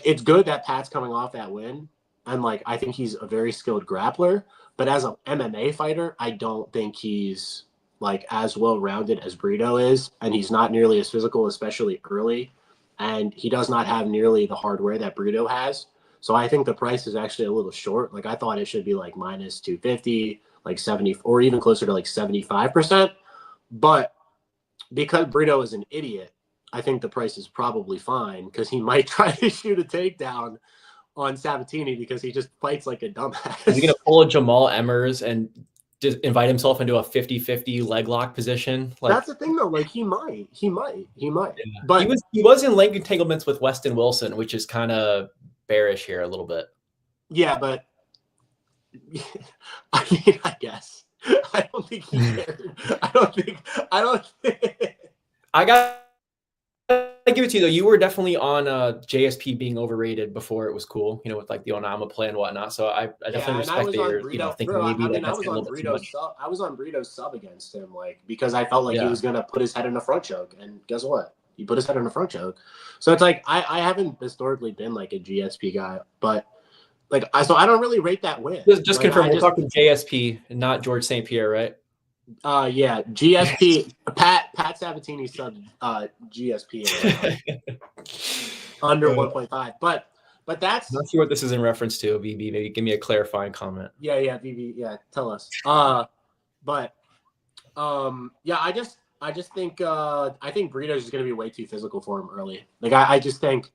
it's good that Pat's coming off that win, and like I think he's a very skilled grappler. But as an MMA fighter, I don't think he's like as well rounded as Breto is, and he's not nearly as physical, especially early. And he does not have nearly the hardware that Breto has. So I think the price is actually a little short. Like I thought it should be like minus 250, like 70, or even closer to like 75%. But because Breto is an idiot, I think the price is probably fine because he might try to shoot a takedown on Sabatini because he just fights like a dumbass. Is he going to pull a Jamal Emmers and just invite himself into a 50-50 leg lock position? Like, that's the thing though. Like he might. Yeah. But he was in leg entanglements with Weston Wilson, which is kind of bearish here a little bit. Yeah, but I mean, I guess I don't think he cared. I don't think. I got to give it to you though. You were definitely on JSP being overrated before it was cool, with like the Onama play and whatnot. So I definitely respect that you're thinking maybe I mean, that's a little bit too much. I was on Brito's sub against him, like because I felt like he was gonna put his head in a front choke, and guess what? He put his head in a front choke. So it's like I haven't historically been like a GSP guy, but like so I don't really rate that win. Just like, confirm we're talking JSP and not George St. Pierre, right? Yeah, GSP. Pat Sabatini sub GSP under 1.5, but that's not sure what this is in reference to. VB, maybe give me a clarifying comment. Yeah, VB, yeah, tell us. But yeah, I just think I think Brito's is going to be way too physical for him early. Like I just think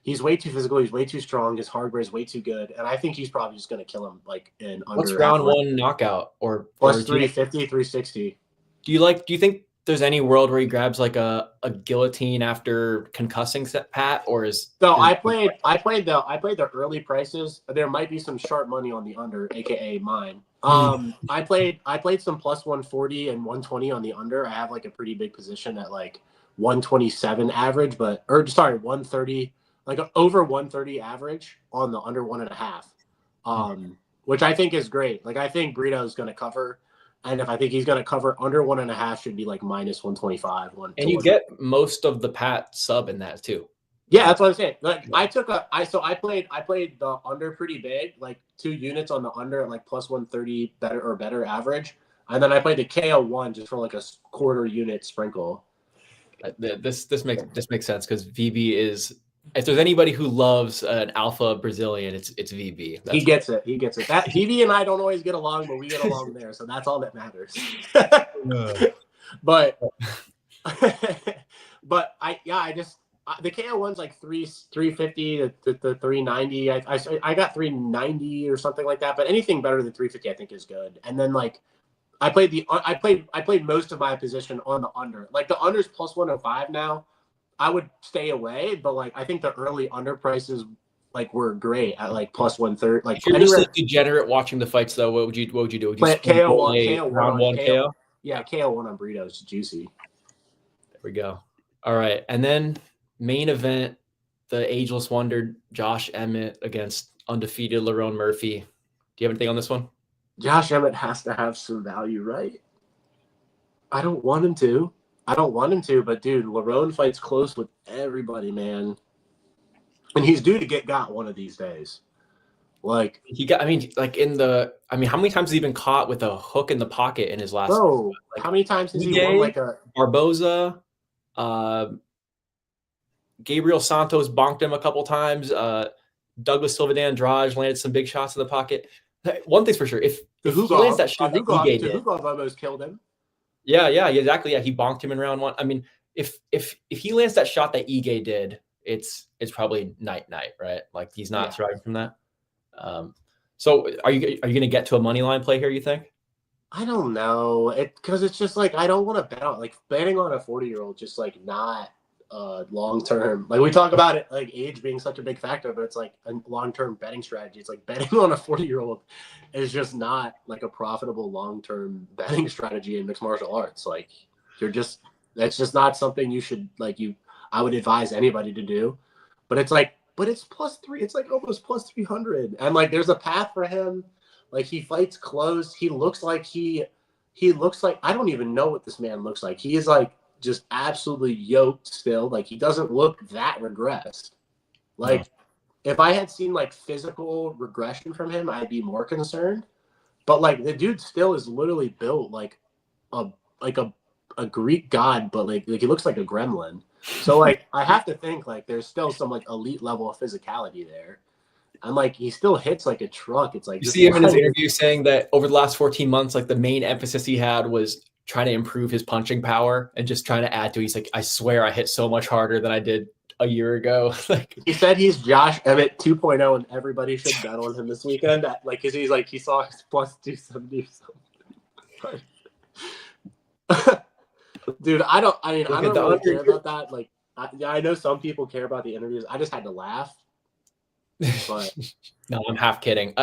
he's way too physical. He's way too strong. His hardware is way too good, and I think he's probably just going to kill him like in under. What's round one knockout or plus 350, 360? Do you think there's any world where he grabs like a guillotine after concussing Pat, or is no? I played the early prices. There might be some sharp money on the under, aka mine. I played some plus 140 and 120 on the under. I have like a pretty big position at like 127 average, 130. Like over 130 average on the under 1.5, which I think is great. Like I think Breto is going to cover, and if I think he's going to cover under 1.5, should be like minus 125. And you get most of the Pat sub in that too. Yeah, that's what I'm saying. Like I played the under pretty big, like 2 units on the under at like plus 130 better average, and then I played the KO1 just for like a quarter unit sprinkle. This makes sense because VB is. If there's anybody who loves an alpha Brazilian, it's VB. He gets it. That VB and I don't always get along, but we get along there, so that's all that matters. But the KO1's like 350 to 390. I got 390 or something like that, but anything better than 350 I think is good. And then like I played most of my position on the under. Like the under's plus 105 now. I would stay away, but like I think the early under prices like were great at like plus 130. Like if you're just a degenerate watching the fights though, what would you do? Would you play KO1 round one KO? Yeah, KO1 on Breto is juicy. There we go. All right, and then main event, the ageless wonder Josh Emtt against undefeated Lerone Murphy. Do you have anything on this one? Josh Emmett has to have some value, right? I don't want him to. But dude, Lerone fights close with everybody, man. And he's due to get got one of these days. Like, He got, I mean, like how many times has he been caught with a hook in the pocket in his last? bro, Like, how many times has he Buday, won like a Barbosa, Gabriel Santos bonked him a couple times. Douglas Silva de Andrade landed some big shots in the pocket. One thing's for sure, if he lands that shot that Ige did, Hugov almost killed him. yeah, exactly. Yeah, he bonked him in round one. I mean, if he lands that shot that Ige did, it's probably night, right? Like he's not surviving from that. So are you going to get to a money line play here, you think? I don't know. Because it's just like I don't want to bet on like betting on a 40-year-old just like not long term. Like we talk about it like age being such a big factor, but it's like a long-term betting strategy. It's like betting on a 40-year-old is just not like a profitable long-term betting strategy in mixed martial arts. Like that's just not something you should I would advise anybody to do. But it's +3, it's like almost +300. And like there's a path for him. Like he fights close. He looks like I don't even know what this man looks like. He is like just absolutely yoked still. Like he doesn't look that regressed. Like if I had seen like physical regression from him, I'd be more concerned. But like the dude still is literally built like a Greek god, but like he looks like a gremlin. So like I have to think like there's still some like elite level of physicality there. And like he still hits like a truck. It's like you see him in his interview saying that over the last 14 months, like the main emphasis he had was trying to improve his punching power and just trying to add to it. He's like, I swear I hit so much harder than I did a year ago. Like he said he's Josh Emmett 2.0 and everybody should bet on him this weekend. Like cause he's like he saw his +270 or something. Dude, I don't really care about that. Like I know some people care about the interviews. I just had to laugh. But no, I'm half kidding.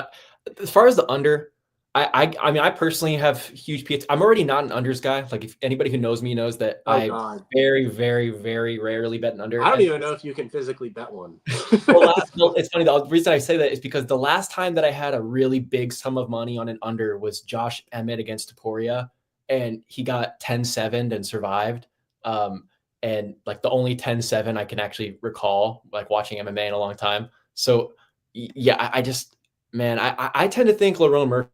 As far as the under, I mean, I personally have huge PhD. I'm already not an unders guy. Like if anybody who knows me knows that I very, very, very rarely bet an under. I don't even know if you can physically bet one. Well, it's funny. The reason I say that is because the last time that I had a really big sum of money on an under was Josh Emmett against Topuria, and he got 10-7 and survived. And like the only 10-7 I can actually recall, like watching MMA in a long time. So yeah, I just, man, I tend to think Lerone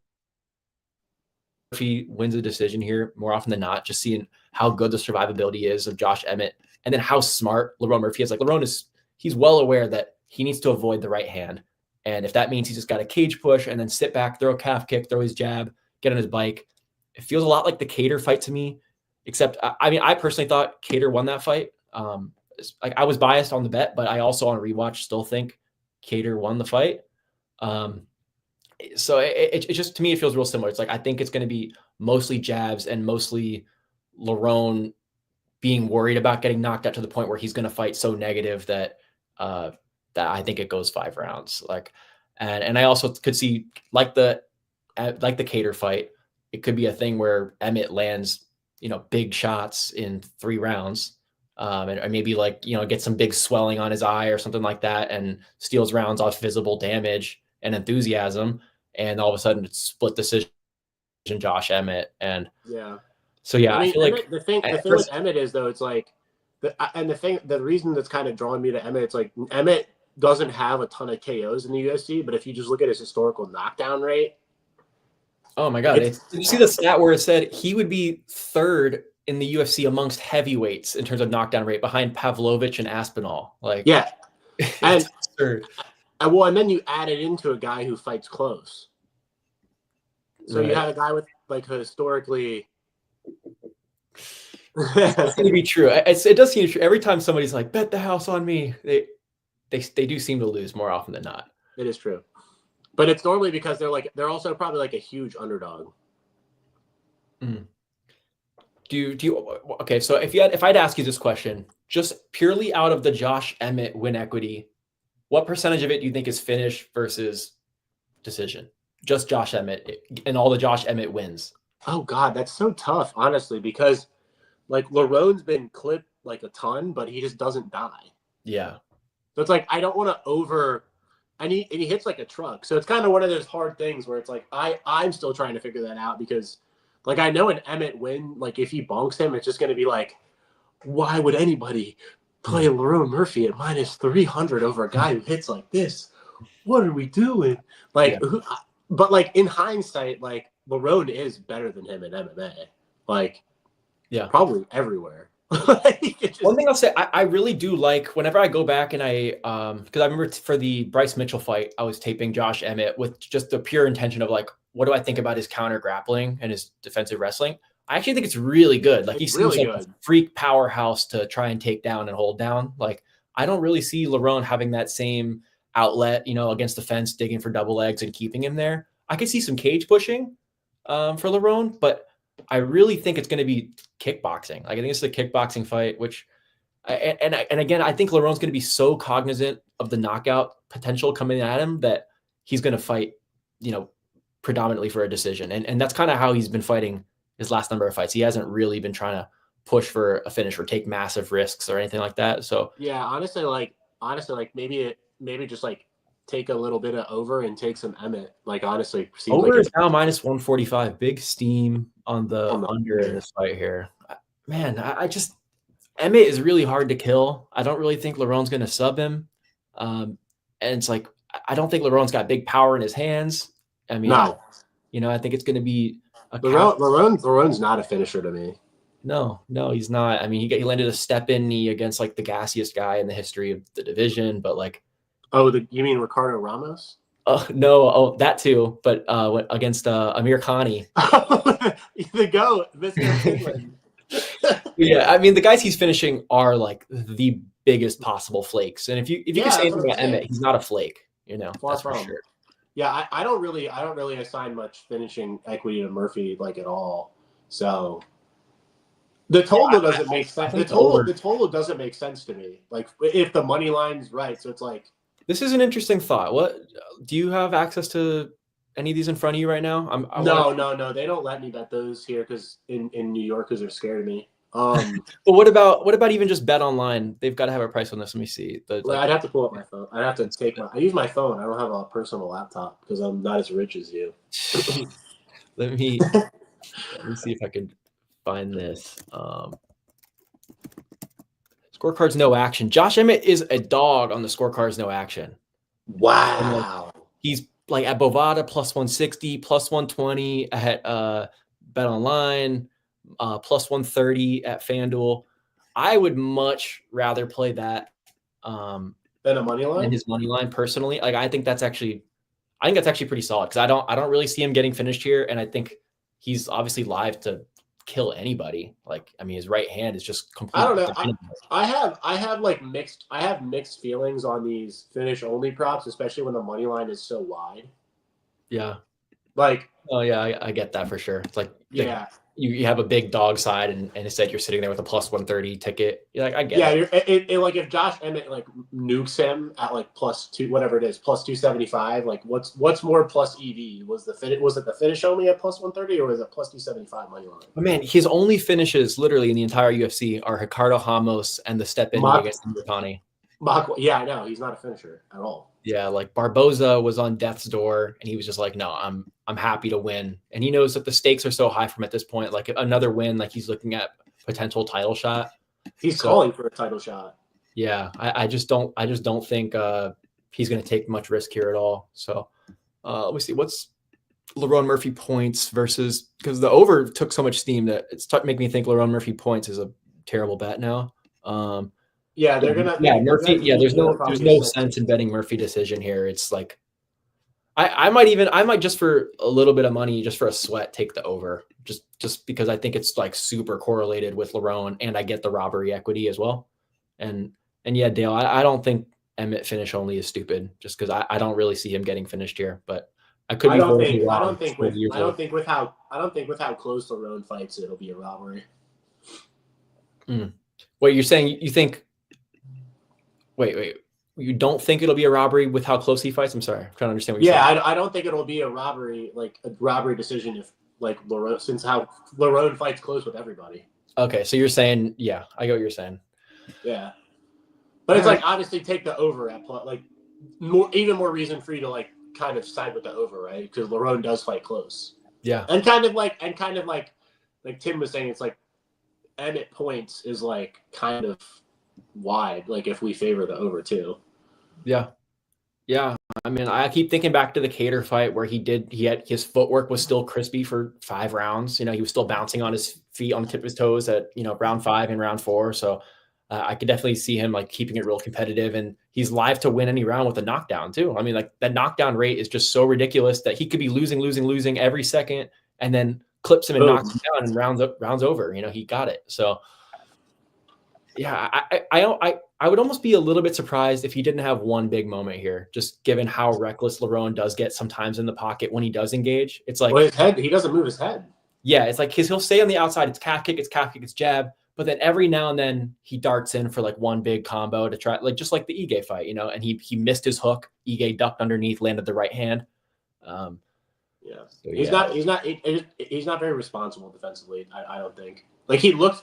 Murphy wins a decision here more often than not, just seeing how good the survivability is of Josh Emmett and then how smart Lerone Murphy is. Like he's well aware that he needs to avoid the right hand. And if that means he's just got a cage push and then sit back, throw a calf kick, throw his jab, get on his bike. It feels a lot like the Kattar fight to me, except I mean, I personally thought Kattar won that fight. Like I was biased on the bet, but I also on rewatch still think Kattar won the fight. So it just, to me, it feels real similar. It's like, I think it's going to be mostly jabs and mostly Lerone being worried about getting knocked out to the point where he's going to fight so negative that I think it goes 5 rounds. Like, and I also could see like the Kattar fight, it could be a thing where Emmet lands, big shots in 3 rounds. And maybe get some big swelling on his eye or something like that and steals rounds off visible damage and enthusiasm. And all of a sudden it's split decision, Josh Emmett. And so, yeah, I feel Emmett, like the thing with Emmett is though, it's like, the reason that's kind of drawing me to Emmett, it's like Emmett doesn't have a ton of KOs in the UFC, but if you just look at his historical knockdown rate. Oh my God. Did you see the stat where it said he would be 3rd in the UFC amongst heavyweights in terms of knockdown rate behind Pavlovich and Aspinall? Like, yeah. And absurd. And then you add it into a guy who fights close. So you have a guy with like historically. It's going to be true. It does seem true. Every time somebody's like, bet the house on me, they do seem to lose more often than not. It is true. But it's normally because they're also probably like a huge underdog. Mm. Okay, so if I'd ask you this question, just purely out of the Josh Emmett win equity, what percentage of it do you think is finish versus decision? Just Josh Emmett and all the Josh Emmett wins. Oh God, that's so tough, honestly, because like Lerone's been clipped like a ton, but he just doesn't die. Yeah. So it's like I don't want to and he hits like a truck. So it's kind of one of those hard things where it's like I'm still trying to figure that out because like I know an Emmet win, like if he bonks him, it's just going to be like, why would anybody play Lerone Murphy at minus 300 over a guy who hits like this? What are we doing? Like, but like in hindsight, like Lerone is better than him in MMA. Like, probably everywhere. One thing I'll say, I really do like whenever I go back and because I remember for the Bryce Mitchell fight, I was taping Josh Emmett with just the pure intention of like, what do I think about his counter grappling and his defensive wrestling? I actually think it's really good. Like he seems like a freak powerhouse to try and take down and hold down. Like I don't really see Lerone having that same outlet, against the fence, digging for double legs and keeping him there. I could see some cage pushing for Lerone, but I really think it's going to be kickboxing. Like I think it's the kickboxing fight, which, and again, I think Lerone's going to be so cognizant of the knockout potential coming at him that he's going to fight, predominantly for a decision. And that's kind of how he's been fighting his last number of fights. He hasn't really been trying to push for a finish or take massive risks or anything like that. So yeah, honestly, maybe just like take a little bit of over and take some Emmet. Like honestly, over is now minus 145. Big steam on the under in this fight here. Man, I just Emmet is really hard to kill. I don't really think Lerone's going to sub him. And it's like I don't think Lerone's got big power in his hands. I mean, no. I think it's going to be Lerone's not a finisher to me. No, he's not. I mean, he landed a step-in knee against like the gassiest guy in the history of the division, but like, you mean Ricardo Ramos? No, that too, but against Amir Khani. The GOAT, Mr. Finland. Yeah, I mean, the guys he's finishing are like the biggest possible flakes, and if you can say anything about Emmet, he's not a flake. That's for sure. Yeah, I don't really assign much finishing equity to Murphy like at all. So the total doesn't make sense. The total doesn't make sense to me. Like if the money line's right, so it's like. This is an interesting thought. What do you have access to any of these in front of you right now? No. They don't let me bet those here because in New York because they're scared of me. But what about even just bet online? They've got to have a price on this. Let me see. I'd have to pull up my phone. I'd have to I use my phone. I don't have a personal laptop because I'm not as rich as you. Let me see if I can find this. Scorecards no action. Josh Emmett is a dog on the scorecards no action. Wow. He's like at Bovada plus 160, plus 120 at Bet Online, plus 130 at FanDuel. I would much rather play that than a money line. Than his money line personally. Like I think that's actually pretty solid because I don't really see him getting finished here, and I think he's obviously live to kill anybody. Like I mean, his right hand is just completely. I don't know. I have mixed feelings on these finish only props, especially when the money line is so wide. Yeah. Like. Oh yeah, I get that for sure. It's like you have a big dog side, and instead you're sitting there with a plus 130 ticket. You're like, I get it. Yeah, like if Josh Emmett like nukes him at like plus two, whatever it is, plus 275. Like what's more plus EV? Was it the finish only at plus 130 or was it plus 275 money line? Oh, man, his only finishes literally in the entire UFC are Ricardo Ramos and the step in against Khani. Yeah, I know he's not a finisher at all. Yeah, like Barbosa was on death's door, and he was just like, "No, I'm happy to win." And he knows that the stakes are so high from at this point. Like another win, like he's looking at potential title shot. He's calling for a title shot. Yeah, I just don't think he's going to take much risk here at all. So let me see what's Lerone Murphy points versus because the over took so much steam that it's making me think Lerone Murphy points is a terrible bet now. Yeah, they're gonna. Yeah, Murphy. Yeah, there's no sense in betting Murphy decision here. It's like, I might just for a little bit of money, just for a sweat, take the over, just because I think it's like super correlated with Lerone, and I get the robbery equity as well. And yeah, Dale, I don't think Emmet finish only is stupid, just because I don't really see him getting finished here, but I could be wrong. I don't think with how close Lerone fights, it'll be a robbery. Wait, you're saying you think? Wait. You don't think it'll be a robbery with how close he fights? I'm sorry. I'm trying to understand what you're saying. I don't think it'll be a robbery decision if like Lerone, since how Lerone fights close with everybody. Okay, so you're saying, yeah, I get what you're saying. Yeah. But it's like obviously take the over at like even more reason for you to like kind of side with the over, right? Because Lerone does fight close. Yeah. And kind of like Tim was saying, it's like Emtt points is like kind of wide, like if we favor the over too. Yeah. Yeah. I mean, I keep thinking back to the Cater fight where he had his footwork was still crispy for 5 rounds. You know, he was still bouncing on his feet on the tip of his toes at, you know, round 5 and round 4. So I could definitely see him like keeping it real competitive, and he's live to win any round with a knockdown too. I mean, like that knockdown rate is just so ridiculous that he could be losing every second and then clips him and knocks him down and rounds over. You know, he got it. So yeah, I would almost be a little bit surprised if he didn't have one big moment here, just given how reckless Lerone does get sometimes in the pocket when he does engage. It's like, well, his head, he doesn't move his head. Yeah, it's like he'll stay on the outside. It's calf kick, it's jab. But then every now and then he darts in for like one big combo to try, like just like the Ige fight, you know, and he missed his hook. Ige ducked underneath, landed the right hand. Yeah. So, he's not very responsible defensively, I don't think. Like he looks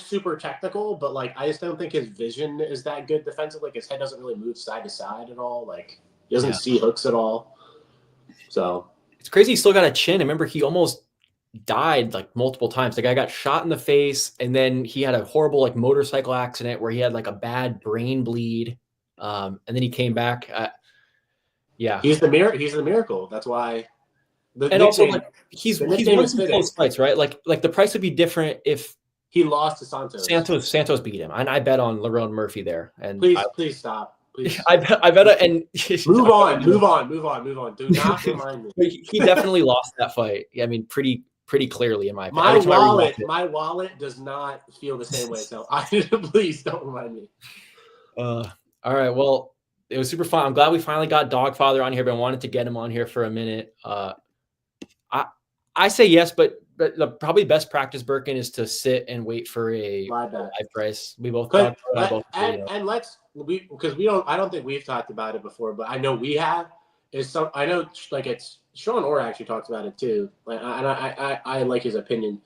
super technical, but like I just don't think his vision is that good defensively. Like his head doesn't really move side to side at all. Like he doesn't see hooks at all. So it's crazy. He still got a chin. I remember he almost died like multiple times. The guy got shot in the face, and then he had a horrible like motorcycle accident where he had like a bad brain bleed, and then he came back. Yeah, he's the miracle. That's why. And also, like, he's won some close fights, right? Like the price would be different if he lost to Santos. Santos beat him, and I bet on Lerone Murphy there. And please stop. Please. I bet and move on. Do not remind me. He definitely lost that fight. I mean, pretty clearly in my opinion. My wallet does not feel the same way. So please don't remind me. All right. Well, it was super fun. I'm glad we finally got Dogfather on here. But I wanted to get him on here for a minute. I say yes, but the probably best practice, Birkin, is to sit and wait for a live price. We both because I don't think we've talked about it before, but I know we have. I know like it's Sean Orr actually talks about it too. Like I like his opinion.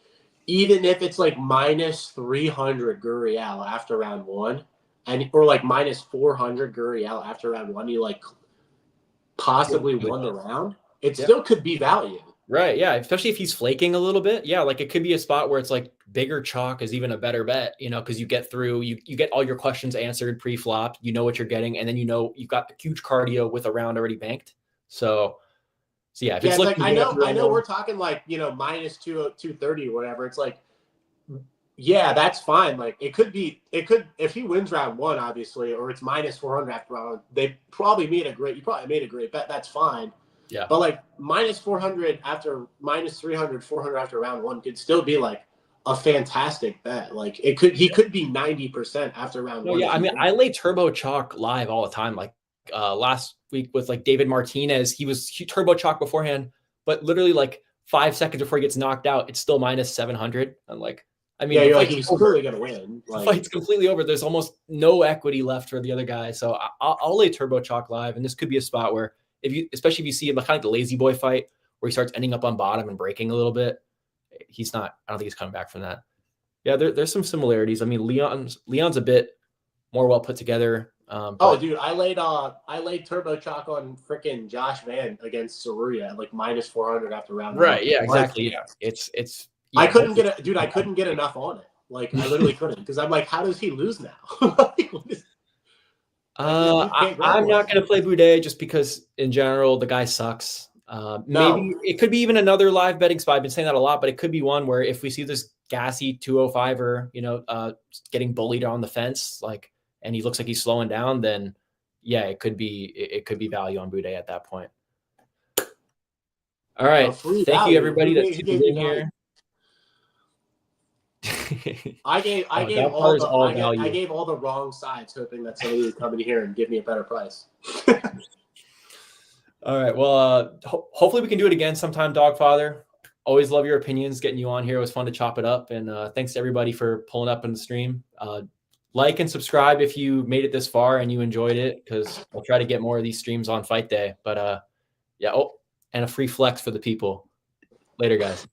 Even if it's like minus 300 Gurriel after round 1, or like minus 400 Gurriel after round 1, you like possibly won the round. It still could be value. Right, yeah, especially if he's flaking a little bit. Yeah, like it could be a spot where it's like bigger chalk is even a better bet, you know, because you get through, you get all your questions answered pre-flop, you know what you're getting, and then you know you've got the huge cardio with a round already banked. So yeah, if it's like I know we're talking like, you know, minus 230 or whatever. It's like, yeah, that's fine. Like it could if he wins round 1, obviously, or it's minus 400 after round, you probably made a great bet. That's fine. Yeah. But like minus 400 after minus 300, 400 after round 1 could still be like a fantastic bet. Like he could be 90% after round 1. Yeah, I mean, I lay turbo chalk live all the time. Like last week with like David Martinez, he turbo chalk beforehand, but literally like 5 seconds before he gets knocked out, it's still minus 700. I'm like, I mean, you're like, he's clearly gonna win. The fight's completely over. There's almost no equity left for the other guy. So I'll lay turbo chalk live, and this could be a spot where especially if you see him kind of like the lazy boy fight where he starts ending up on bottom and breaking a little bit, I don't think he's coming back from that. Yeah, there's some similarities. I mean, Leon's a bit more well put together. Dude, I laid turbo chalk on freaking Josh Van against Saruya at like minus 400 after round 1. Right, yeah, exactly. Yeah. It's I couldn't get enough on it. Like I literally couldn't, because I'm like, how does he lose now? I'm not going to play Buday just because in general the guy sucks. Maybe it could be even another live betting spot. I've been saying that a lot, but it could be one where if we see this gassy 205er, you know, getting bullied on the fence, like, and he looks like he's slowing down, then yeah, it could be value on Buday at that point. All right, thank you everybody that's tuned in here. I gave all the wrong sides, hoping that somebody would come in here and give me a better price. All right. Well, hopefully we can do it again sometime, Dogfather. Always love your opinions. Getting you on here, it was fun to chop it up. And thanks to everybody for pulling up in the stream. Like and subscribe if you made it this far and you enjoyed it, because I'll try to get more of these streams on fight day. But yeah. Oh, and a free flex for the people. Later, guys.